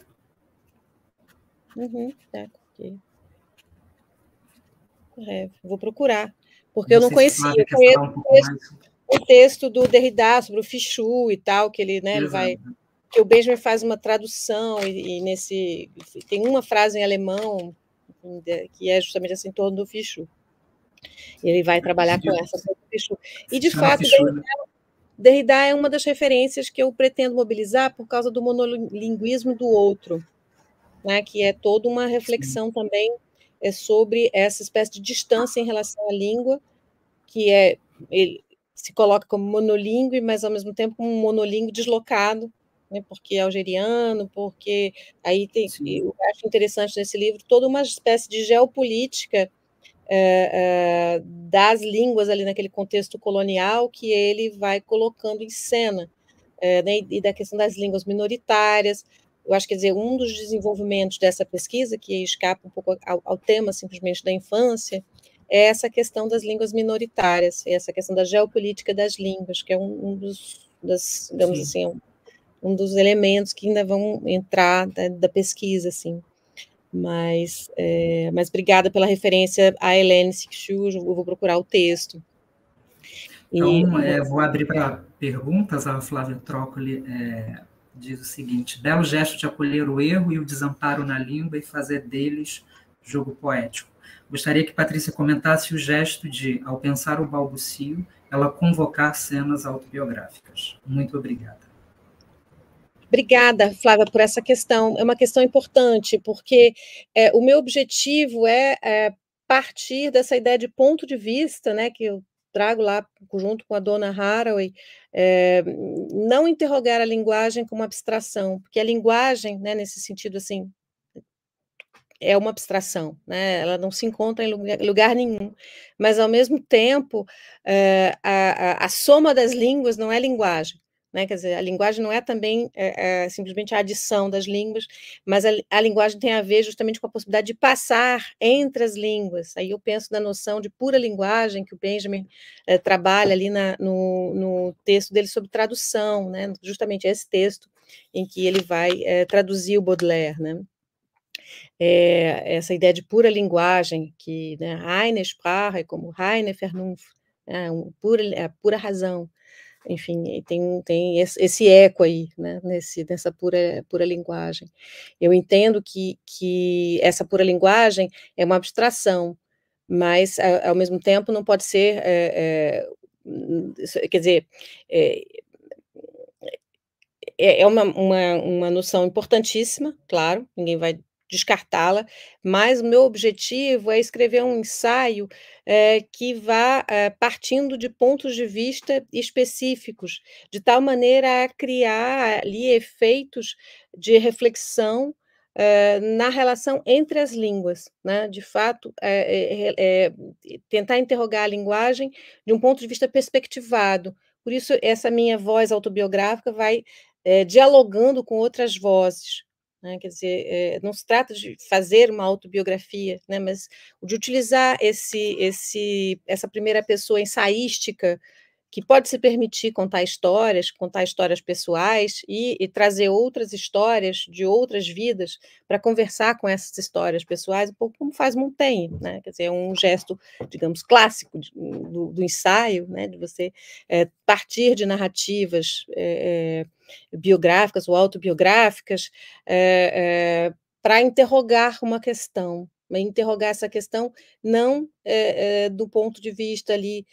Tá, ok. Vou procurar, porque eu não conhecia. Eu conheço o texto do Derrida sobre o Fichu e tal, que ele, né, ele vai, que o Benjamin faz uma tradução, e nesse tem uma frase em alemão que é justamente assim, em torno do Fichu. E ele vai trabalhar com essa do Fichu. E, de fato, Derrida é uma das referências que eu pretendo mobilizar por causa do monolinguismo do outro, né, que é toda uma reflexão também sobre essa espécie de distância em relação à língua, que ele se coloca como monolíngue, mas, ao mesmo tempo, como um monolíngue deslocado, né, porque é algeriano, porque aí tem, eu acho interessante nesse livro, toda uma espécie de geopolítica das línguas ali naquele contexto colonial que ele vai colocando em cena, né, e da questão das línguas minoritárias. Eu acho que, quer dizer, um dos desenvolvimentos dessa pesquisa, que escapa um pouco ao tema simplesmente da infância, é essa questão das línguas minoritárias, essa questão da geopolítica das línguas, que é um dos elementos que ainda vão entrar da pesquisa, assim. Mas obrigada pela referência a Hélène Cixous, eu vou procurar o texto. Então, vou abrir para perguntas. A Flávia Trócoli diz o seguinte: belo gesto de acolher o erro e o desamparo na língua e fazer deles jogo poético. Gostaria que Patrícia comentasse o gesto de, ao pensar o balbucio, ela convocar cenas autobiográficas. Muito obrigada. Obrigada, Flávia, por essa questão. É uma questão importante, porque o meu objetivo é partir dessa ideia de ponto de vista, né, que eu trago lá junto com a dona Haraway, não interrogar a linguagem como abstração, porque a linguagem, né, nesse sentido, assim, é uma abstração, né? Ela não se encontra em lugar nenhum, mas, ao mesmo tempo, a soma das línguas não é linguagem, né? Quer dizer, a linguagem não é também simplesmente a adição das línguas, mas a linguagem tem a ver justamente com a possibilidade de passar entre as línguas. Aí eu penso na noção de pura linguagem, que o Benjamin trabalha ali no texto dele sobre tradução, né? Justamente esse texto em que ele vai traduzir o Baudelaire, né? Essa ideia de pura linguagem, que, né, reine Sprache como reine Vernunft, a pura razão, enfim, tem esse eco aí, né, nessa pura linguagem. Eu entendo que essa pura linguagem é uma abstração, mas, ao mesmo tempo, não pode ser, quer dizer, é uma noção importantíssima, claro, ninguém vai descartá-la, mas o meu objetivo é escrever um ensaio, que vá, partindo de pontos de vista específicos, de tal maneira a criar ali efeitos de reflexão, na relação entre as línguas, né, de fato, tentar interrogar a linguagem de um ponto de vista perspectivado. Por isso essa minha voz autobiográfica vai dialogando com outras vozes, né, quer dizer, não se trata de fazer uma autobiografia, né, mas de utilizar essa primeira pessoa ensaística, que pode se permitir contar histórias pessoais e trazer outras histórias de outras vidas para conversar com essas histórias pessoais, um pouco como faz Montaigne, né, quer dizer, é um gesto, digamos, clássico do ensaio, né, de você partir de narrativas biográficas ou autobiográficas para interrogar uma questão, interrogar essa questão não do ponto de vista ali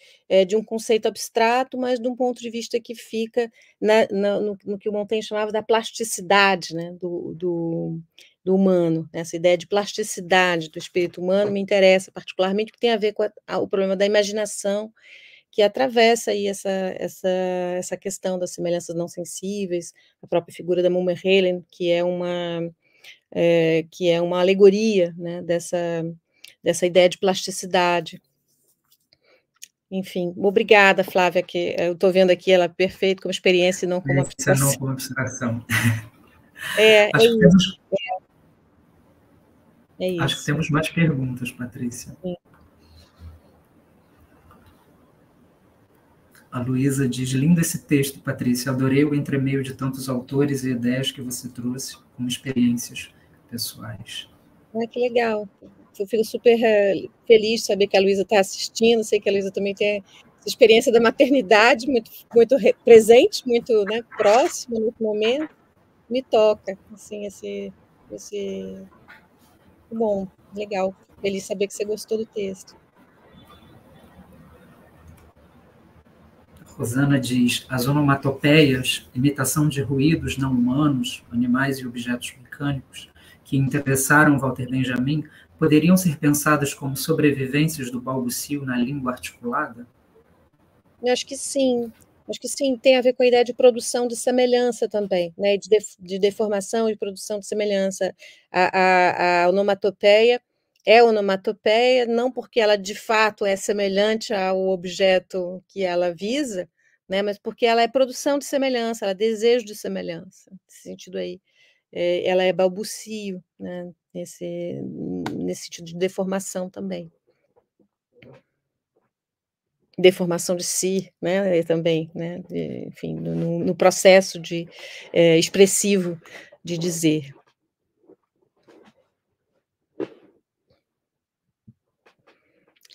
de um conceito abstrato, mas de um ponto de vista que fica no que o Montaigne chamava da plasticidade, né, do humano. Essa ideia de plasticidade do espírito humano me interessa particularmente, porque tem a ver com o problema da imaginação, que atravessa aí essa questão das semelhanças não sensíveis, a própria figura da Mulmer-Helen, que é uma alegoria, né, dessa ideia de plasticidade. Enfim, obrigada, Flávia, que eu estou vendo aqui ela perfeita como experiência e não como abstração. Não como abstração. Acho que temos mais perguntas, Patrícia. Sim. A Luísa diz, lindo esse texto, Patrícia, adorei o entremeio de tantos autores e ideias que você trouxe como experiências pessoais. Que legal. Eu fico super feliz de saber que a Luísa está assistindo, sei que a Luísa também tem essa experiência da maternidade muito, muito presente, muito, né, próxima nesse momento, me toca, assim, bom, legal, feliz saber que você gostou do texto. Rosana diz, as onomatopeias, imitação de ruídos não humanos, animais e objetos mecânicos, que interessaram Walter Benjamin, poderiam ser pensadas como sobrevivências do balbucio na língua articulada? Eu acho que sim, tem a ver com a ideia de produção de semelhança também, né, de deformação e produção de semelhança. A onomatopeia é onomatopeia, não porque ela de fato é semelhante ao objeto que ela visa, né, mas porque ela é produção de semelhança, ela é desejo de semelhança, nesse sentido aí. Ela é balbucio, né, nesse sentido de deformação também. Deformação de si, né, também, né, enfim, no processo expressivo de dizer.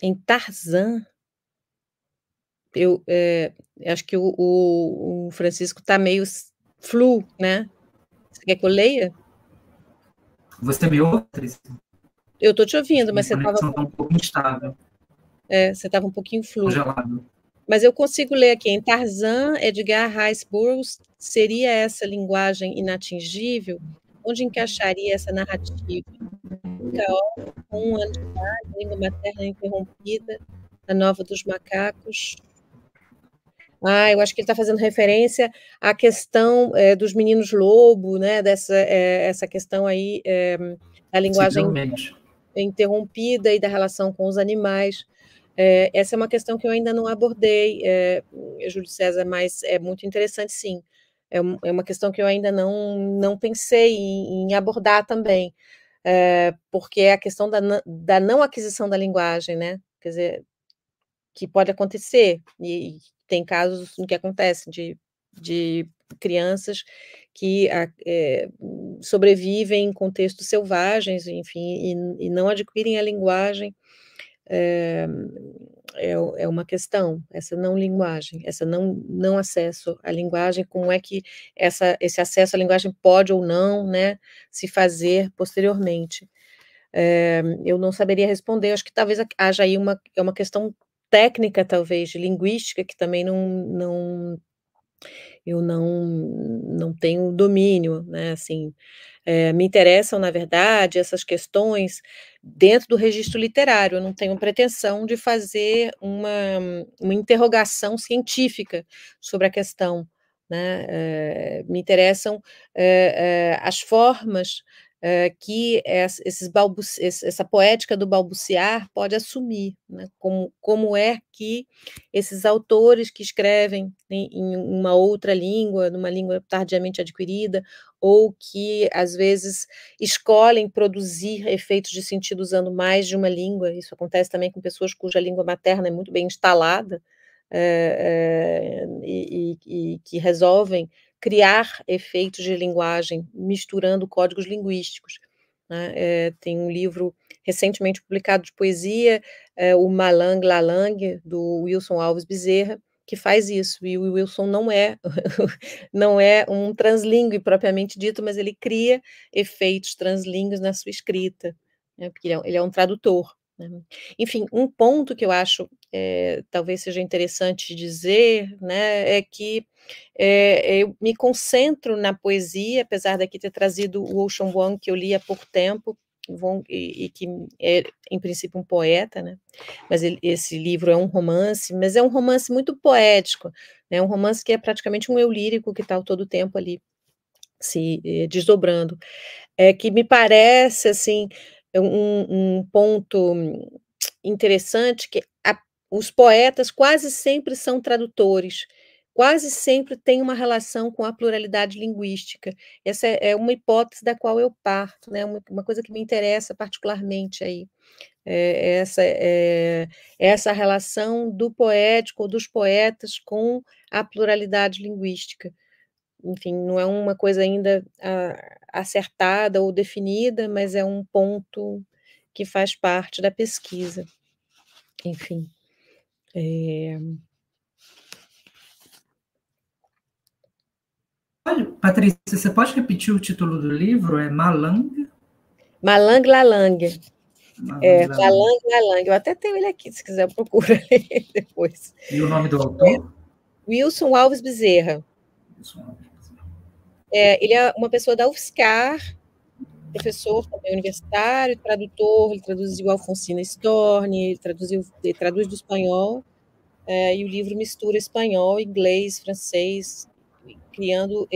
Em Tarzan, eu acho que o Francisco está meio flu, né? Você quer que eu leia? Você me ouve, Patrícia? Eu estou te ouvindo, mas você estava um pouco instável. Você estava um pouquinho flu. Congelado. Mas eu consigo ler aqui. Em Tarzan, Edgar Rice Burroughs seria essa linguagem inatingível? Onde encaixaria essa narrativa? Com 1 ano de idade, língua materna interrompida, a nova dos macacos. Eu acho que ele está fazendo referência à questão dos meninos lobo, né? Essa questão aí da linguagem interrompida e da relação com os animais. Essa é uma questão que eu ainda não abordei, Júlio César, mas é muito interessante, sim. É uma questão que eu ainda não pensei em abordar também, porque é a questão da não aquisição da linguagem, né? Quer dizer, que pode acontecer, e tem casos em que acontece, de crianças que sobrevivem em contextos selvagens, enfim, e não adquirem a linguagem. É uma questão, essa não linguagem, essa não acesso à linguagem, como é que esse acesso à linguagem pode ou não, né, se fazer posteriormente. Eu não saberia responder, acho que talvez haja aí uma questão técnica, talvez, de linguística, que também eu não tenho domínio, né, assim, me interessam, na verdade, essas questões dentro do registro literário, eu não tenho pretensão de fazer uma interrogação científica sobre a questão, né, me interessam as formas que essa poética do balbuciar pode assumir, né, como é que esses autores que escrevem em uma outra língua, numa língua tardiamente adquirida, ou que, às vezes, escolhem produzir efeitos de sentido usando mais de uma língua, isso acontece também com pessoas cuja língua materna é muito bem instalada, e que resolvem criar efeitos de linguagem misturando códigos linguísticos, né? Tem um livro recentemente publicado de poesia, o Malang Lalang, do Wilson Alves Bezerra, que faz isso, e o Wilson não é um translíngue propriamente dito, mas ele cria efeitos translíngues na sua escrita, né, porque ele é um tradutor, né. Enfim, um ponto que eu acho, talvez seja interessante dizer, né, é que eu me concentro na poesia, apesar daqui ter trazido o Ocean Vuong, que eu li há pouco tempo, e que é, em princípio, um poeta, né? Mas esse livro é um romance, mas é um romance muito poético, né? Um romance que é praticamente um eu lírico que está todo o tempo ali se desdobrando. Que me parece, assim, um ponto interessante, que os poetas quase sempre são tradutores, quase sempre têm uma relação com a pluralidade linguística. Essa é uma hipótese da qual eu parto, né, uma coisa que me interessa particularmente aí, essa relação do poético ou dos poetas com a pluralidade linguística. Enfim, não é uma coisa ainda acertada ou definida, mas é um ponto que faz parte da pesquisa. Enfim. Olha, Patrícia, você pode repetir o título do livro? É Malang? Malang Lalang. Malang Lalang. Eu até tenho ele aqui, se quiser procura ele depois. E o nome do autor? Wilson Alves Bezerra. Ele é uma pessoa da UFSCar, professor também universitário, tradutor, ele traduziu Alfonsina Storni, ele traduz do espanhol, e o livro mistura espanhol, inglês, francês, criando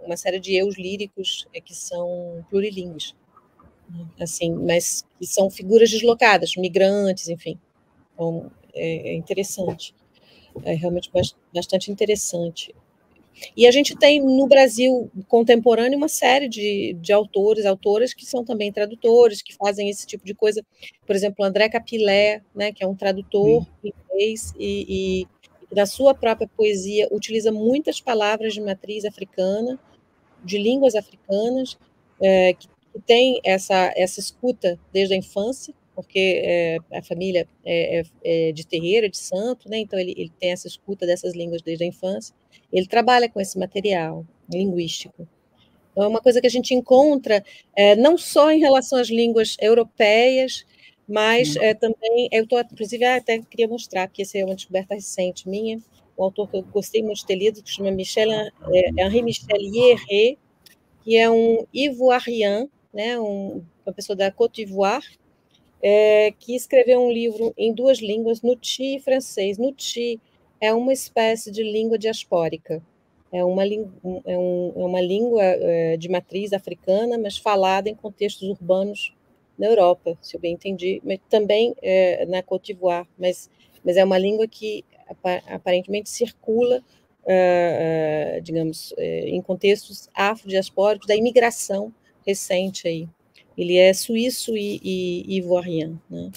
uma série de eus líricos que são plurilíngues, assim, mas que são figuras deslocadas, migrantes, enfim. Então, é interessante, é realmente bastante interessante. E a gente tem no Brasil contemporâneo uma série de autores, autoras que são também tradutores, que fazem esse tipo de coisa. Por exemplo, André Capilé, né, que é um tradutor inglês e da sua própria poesia utiliza muitas palavras de matriz africana, de línguas africanas, que tem essa escuta desde a infância, porque a família é de terreiro, de santo, né? Então ele tem essa escuta dessas línguas desde a infância. Ele trabalha com esse material linguístico. Então, é uma coisa que a gente encontra não só em relação às línguas europeias, mas também, inclusive, até queria mostrar, porque essa é uma descoberta recente minha, um autor que eu gostei muito de ter lido, que se chama Henri Michel Hierret, que é um ivoirien, né, uma pessoa da Côte d'Ivoire, que escreveu um livro em duas línguas, Nuti e francês. Nuti é uma espécie de língua diaspórica, é uma língua de matriz africana, mas falada em contextos urbanos na Europa, se eu bem entendi, mas também na Côte d'Ivoire, mas é uma língua que aparentemente circula, digamos, em contextos afrodiaspóricos da imigração recente aí. Ele é suíço e ivoirien, né?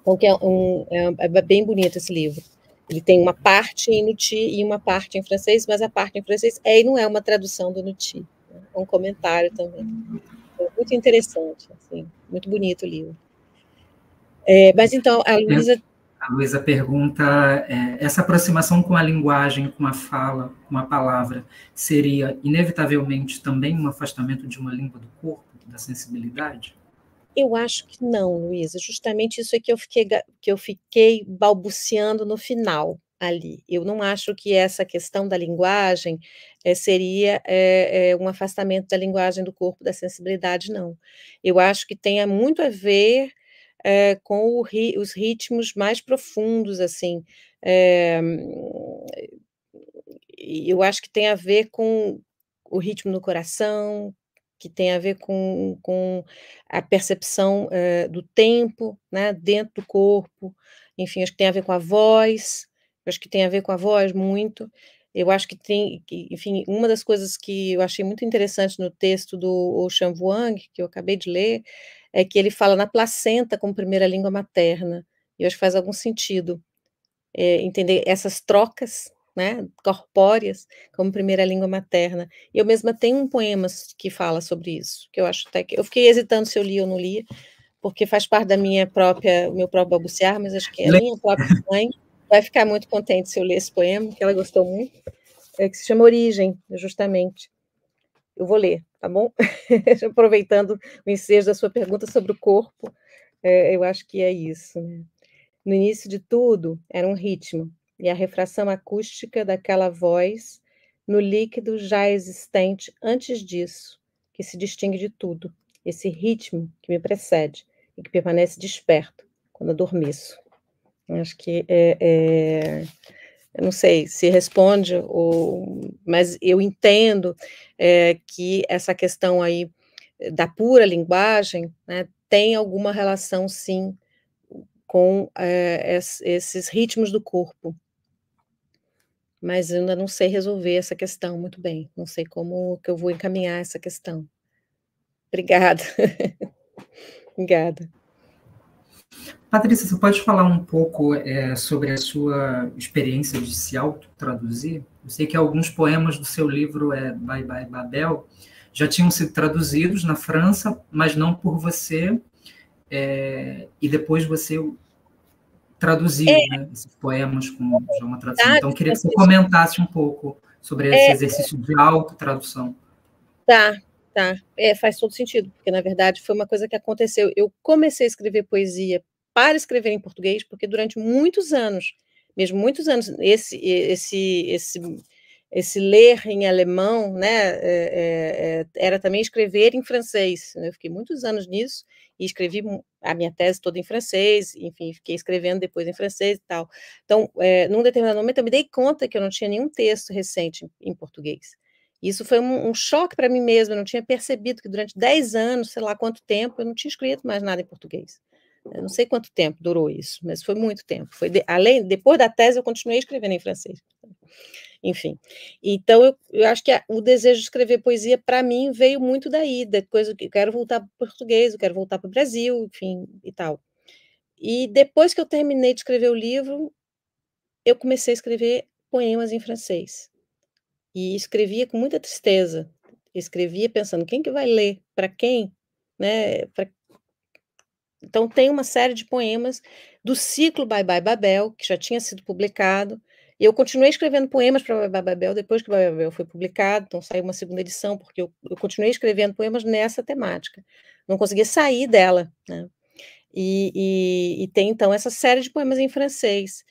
Então, é bem bonito esse livro. Ele tem uma parte em Nuti e uma parte em francês, mas a parte em francês não é uma tradução do Nuti. É um comentário também. É muito interessante, assim, muito bonito o livro. Mas então, a Luísa... A Luísa pergunta, essa aproximação com a linguagem, com a fala, com a palavra, seria, inevitavelmente, também um afastamento de uma língua do corpo, da sensibilidade? Eu acho que não, Luísa. Justamente isso é que eu fiquei balbuciando no final ali. Eu não acho que essa questão da linguagem seria um afastamento da linguagem do corpo, da sensibilidade, não. Eu acho que tem muito a ver com os ritmos mais profundos, assim. Eu acho que tem a ver com o ritmo no coração, que tem a ver com a percepção do tempo, né, dentro do corpo, enfim, acho que tem a ver com a voz, acho que tem a ver com a voz muito. Eu acho que tem, enfim, uma das coisas que eu achei muito interessante no texto do Ocean Vuong, que eu acabei de ler, é que ele fala na placenta como primeira língua materna. E eu acho que faz algum sentido entender essas trocas, né, corpóreas como primeira língua materna. E eu mesma tenho um poema que fala sobre isso, que eu acho até que... Eu fiquei hesitando se eu li ou não li, porque faz parte da meu próprio balbuciar, mas acho que a minha própria mãe vai ficar muito contente se eu ler esse poema, que ela gostou muito, que se chama Origem, justamente. Eu vou ler, tá bom? Aproveitando o ensejo da sua pergunta sobre o corpo, eu acho que é isso, né? No início de tudo, era um ritmo, e a refração acústica daquela voz no líquido já existente antes disso, que se distingue de tudo, esse ritmo que me precede e que permanece desperto quando adormeço. Acho que eu não sei se responde, mas eu entendo que essa questão aí da pura linguagem, né, tem alguma relação, sim, com esses ritmos do corpo. Mas eu ainda não sei resolver essa questão muito bem, não sei como que eu vou encaminhar essa questão. Obrigada. Obrigada. Patrícia, você pode falar um pouco sobre a sua experiência de se autotraduzir? Eu sei que alguns poemas do seu livro Bye Bye Babel já tinham sido traduzidos na França, mas não por você, e depois você traduziu, né, esses poemas com já uma tradução. Então, eu queria que você comentasse um pouco sobre esse exercício de autotradução. Tá. Faz todo sentido, porque, na verdade, foi uma coisa que aconteceu. Eu comecei a escrever poesia para escrever em português, porque durante muitos anos, mesmo muitos anos, esse ler em alemão, né, era também escrever em francês. Eu fiquei muitos anos nisso, e escrevi a minha tese toda em francês, enfim, fiquei escrevendo depois em francês e tal. Então, num determinado momento, eu me dei conta que eu não tinha nenhum texto recente em português. Isso foi um choque para mim mesma, eu não tinha percebido que durante 10 anos, sei lá quanto tempo, eu não tinha escrito mais nada em português. Eu não sei quanto tempo durou isso, mas foi muito tempo. Depois da tese, eu continuei escrevendo em francês. Enfim, então eu acho que o desejo de escrever poesia, para mim, veio muito daí, da coisa que eu quero voltar para o português, eu quero voltar para o Brasil, enfim, e tal. E depois que eu terminei de escrever o livro, eu comecei a escrever poemas em francês. E escrevia com muita tristeza, escrevia pensando: "Quem que vai ler? Para quem?", né, Então tem uma série de poemas do ciclo Bye Bye Babel, que já tinha sido publicado, e eu continuei escrevendo poemas para Bye Bye Babel depois que Bye Bye Babel foi publicado, então saiu uma segunda edição, porque eu continuei escrevendo poemas nessa temática, não conseguia sair dela, né. E tem, então, essa série de poemas em francês.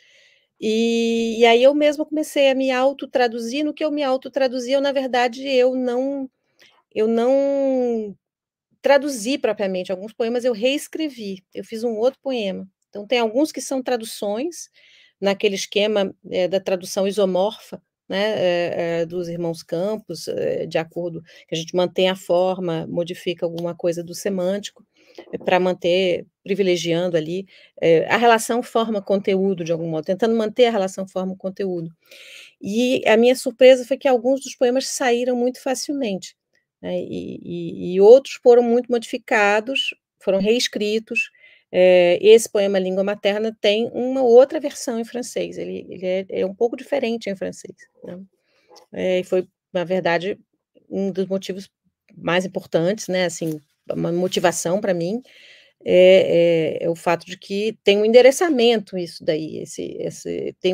E aí eu mesma comecei a me autotraduzir. No que eu me autotraduzia, na verdade, eu não traduzi propriamente. Alguns poemas eu reescrevi, eu fiz um outro poema. Então tem alguns que são traduções, naquele esquema da tradução isomorfa, né, dos irmãos Campos, de acordo que a gente mantém a forma, modifica alguma coisa do semântico, para manter, privilegiando ali a relação forma-conteúdo, de algum modo, tentando manter a relação forma-conteúdo. E a minha surpresa foi que alguns dos poemas saíram muito facilmente, né, e outros foram muito modificados, foram reescritos, Esse poema Língua Materna tem uma outra versão em francês, ele é um pouco diferente em francês, né? E foi, na verdade, um dos motivos mais importantes, né, assim, uma motivação para mim, é o fato de que tem um endereçamento isso daí, tem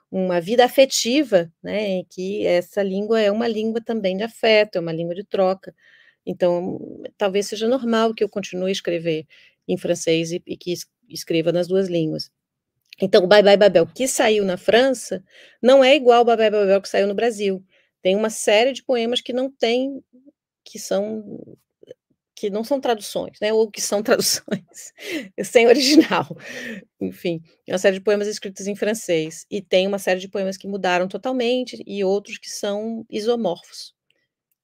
uma vida afetiva, né, em que essa língua é uma língua também de afeto, é uma língua de troca. Então, talvez seja normal que eu continue a escrever em francês e que escreva nas 2 línguas. Então, o Bye Bye Babel, que saiu na França, não é igual ao Bye Bye Babel que saiu no Brasil. Tem uma série de poemas que não tem, que não são traduções, né, ou que são traduções sem original. Enfim, é uma série de poemas escritos em francês, e tem uma série de poemas que mudaram totalmente, e outros que são isomorfos.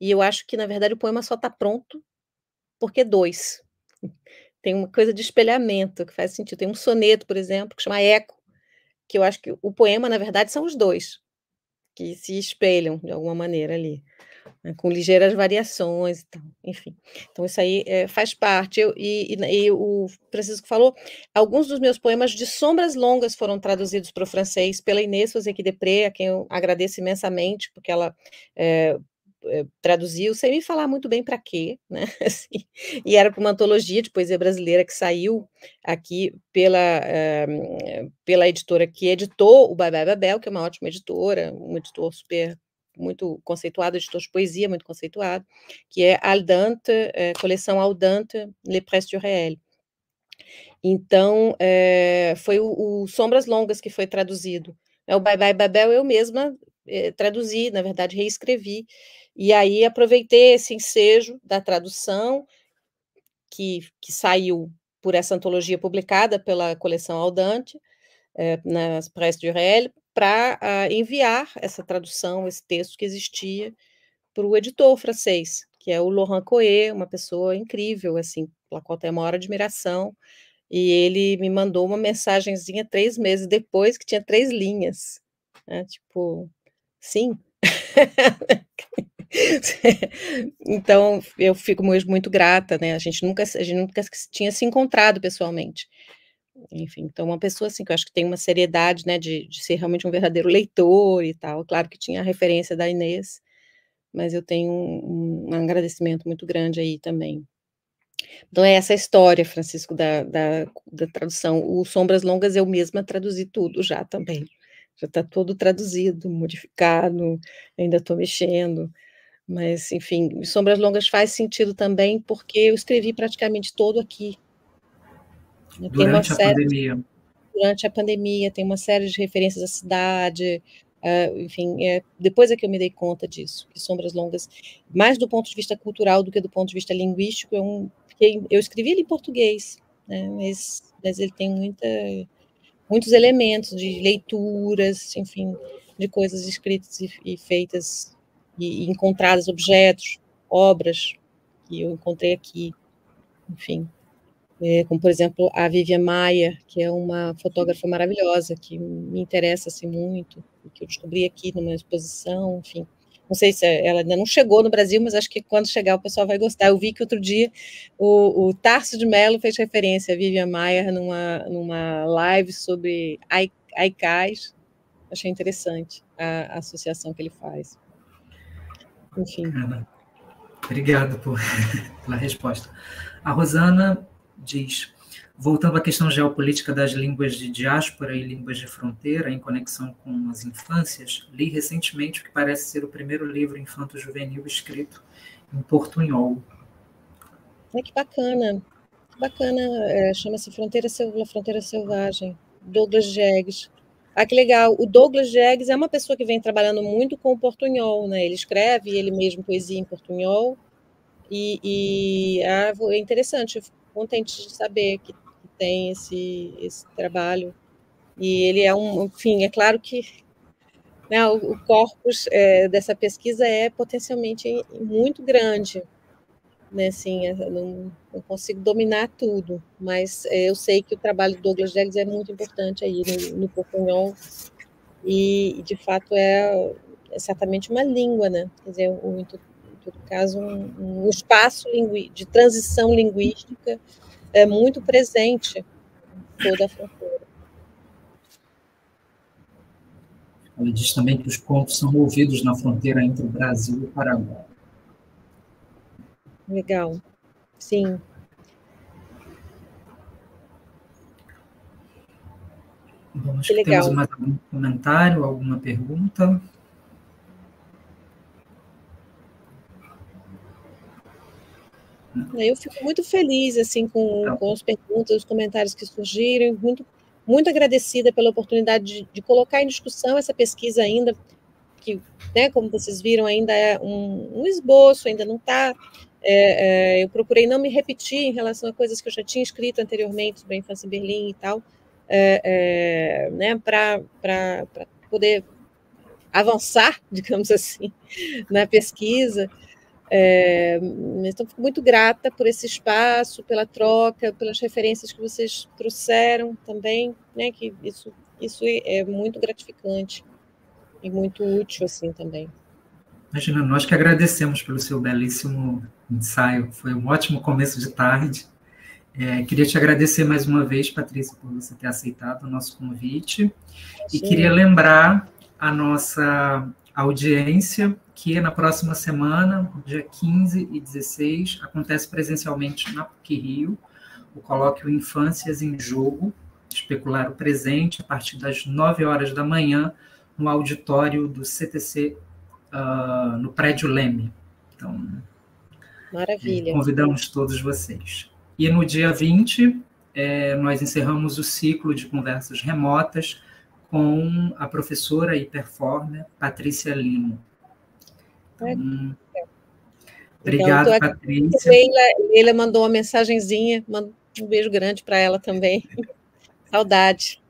E eu acho que, na verdade, o poema só está pronto porque 2. Tem uma coisa de espelhamento que faz sentido. Tem um soneto, por exemplo, que chama Eco, que eu acho que o poema, na verdade, são os 2, que se espelham de alguma maneira ali, né, com ligeiras variações e tal, enfim. Então isso aí, faz parte. E o Francisco falou, alguns dos meus poemas de Sombras Longas foram traduzidos para o francês pela Inês Fosé-Depré, a quem eu agradeço imensamente, porque ela traduziu, sem me falar muito bem para quê, né, assim, e era para uma antologia de poesia brasileira que saiu aqui pela editora que editou o Bye Bye Babel, que é uma ótima editora, um editor muito conceituado, editor de poesia muito conceituado, que é Aldante, coleção Aldante, Les Presses du Réel. Então, foi o Sombras Longas que foi traduzido. O Bye Bye Babel eu mesma traduzi, na verdade, reescrevi, e aí aproveitei esse ensejo da tradução, que saiu por essa antologia publicada pela coleção Aldante, nas Presses du Réel, para enviar essa tradução, esse texto que existia, para o editor francês, que é o Laurent Coët, uma pessoa incrível, assim, pela qual tenho a maior admiração, e ele me mandou uma mensagenzinha 3 meses depois, que tinha 3 linhas, né, tipo, sim. Então, eu fico muito grata, né, a gente nunca tinha se encontrado pessoalmente. Enfim, então uma pessoa, assim, que eu acho que tem uma seriedade, né, de ser realmente um verdadeiro leitor e tal, claro que tinha a referência da Inês, mas eu tenho um agradecimento muito grande aí também. Então é essa história, Francisco, da tradução. O Sombras Longas eu mesma traduzi tudo já também, já está todo traduzido, modificado, ainda estou mexendo, mas enfim, Sombras Longas faz sentido também, porque eu escrevi praticamente todo aqui. Durante a pandemia. Durante a pandemia, tem uma série de referências à cidade, enfim, depois é que eu me dei conta disso, que Sombras Longas, mais do ponto de vista cultural do que do ponto de vista linguístico, eu escrevi ele em português, né, mas ele tem muitos elementos de leituras, enfim, de coisas escritas e feitas, e encontradas, objetos, obras que eu encontrei aqui, enfim. Como, por exemplo, a Vivian Maier, que é uma fotógrafa maravilhosa, que me interessa assim, muito, que eu descobri aqui numa exposição, enfim. Não sei se ela ainda não chegou no Brasil, mas acho que quando chegar o pessoal vai gostar. Eu vi que outro dia o Tarso de Mello fez referência a Vivian Maier numa live sobre haikais. Achei interessante a associação que ele faz. Enfim. Ana, obrigado pela resposta. A Rosana diz, voltando à questão geopolítica das línguas de diáspora e línguas de fronteira, em conexão com as infâncias, li recentemente o que parece ser o primeiro livro infanto-juvenil escrito em portunhol. Que bacana, chama-se Fronteira Selvagem, Douglas Jegues. Que legal, o Douglas Jegues é uma pessoa que vem trabalhando muito com o portunhol, né, ele escreve ele mesmo poesia em portunhol, é interessante, eu fico contente de saber que tem esse trabalho, e ele enfim, é claro que, né, o corpus dessa pesquisa é potencialmente muito grande, né, assim, eu não consigo dominar tudo, mas eu sei que o trabalho do Douglas Jegues é muito importante aí no portunhol, e de fato é certamente uma língua, né, quer dizer, em todo caso, um espaço de transição linguística muito presente toda a fronteira. Ela diz também que os pontos são ouvidos na fronteira entre o Brasil e o Paraguai. Legal, sim. Bom, acho que temos mais algum comentário, alguma pergunta? Eu fico muito feliz assim, com as perguntas, os comentários que surgiram, muito agradecida pela oportunidade de colocar em discussão essa pesquisa ainda, que, né, como vocês viram, ainda é um esboço, ainda não está... eu procurei não me repetir em relação a coisas que eu já tinha escrito anteriormente sobre a infância em Berlim e tal, né, para poder avançar, digamos assim, na pesquisa. Então, fico muito grata por esse espaço, pela troca, pelas referências que vocês trouxeram também, né, que isso é muito gratificante e muito útil, assim, também. Imagina, nós que agradecemos pelo seu belíssimo ensaio, foi um ótimo começo de tarde. Queria te agradecer mais uma vez, Patrícia, por você ter aceitado o nosso convite. E queria lembrar a nossa audiência que na próxima semana, dia 15 e 16, acontece presencialmente na PUC-Rio, o colóquio Infâncias em Jogo, Especular o Presente, a partir das 9 horas da manhã, no auditório do CTC, no prédio Leme. Então, maravilha. Convidamos todos vocês. E no dia 20, nós encerramos o ciclo de conversas remotas com a professora e performer Patrícia Lino. Então, obrigado, então, Patrícia. Leila mandou uma mensagenzinha, manda um beijo grande para ela também. Saudade.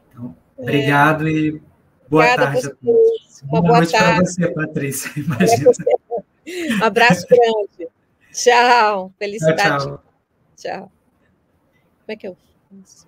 Então, obrigado e boa tarde a todos. Boa noite para você, Patrícia. Imagina. Um abraço grande. Tchau. Felicidade. Tchau. Tchau. Como é que eu faço?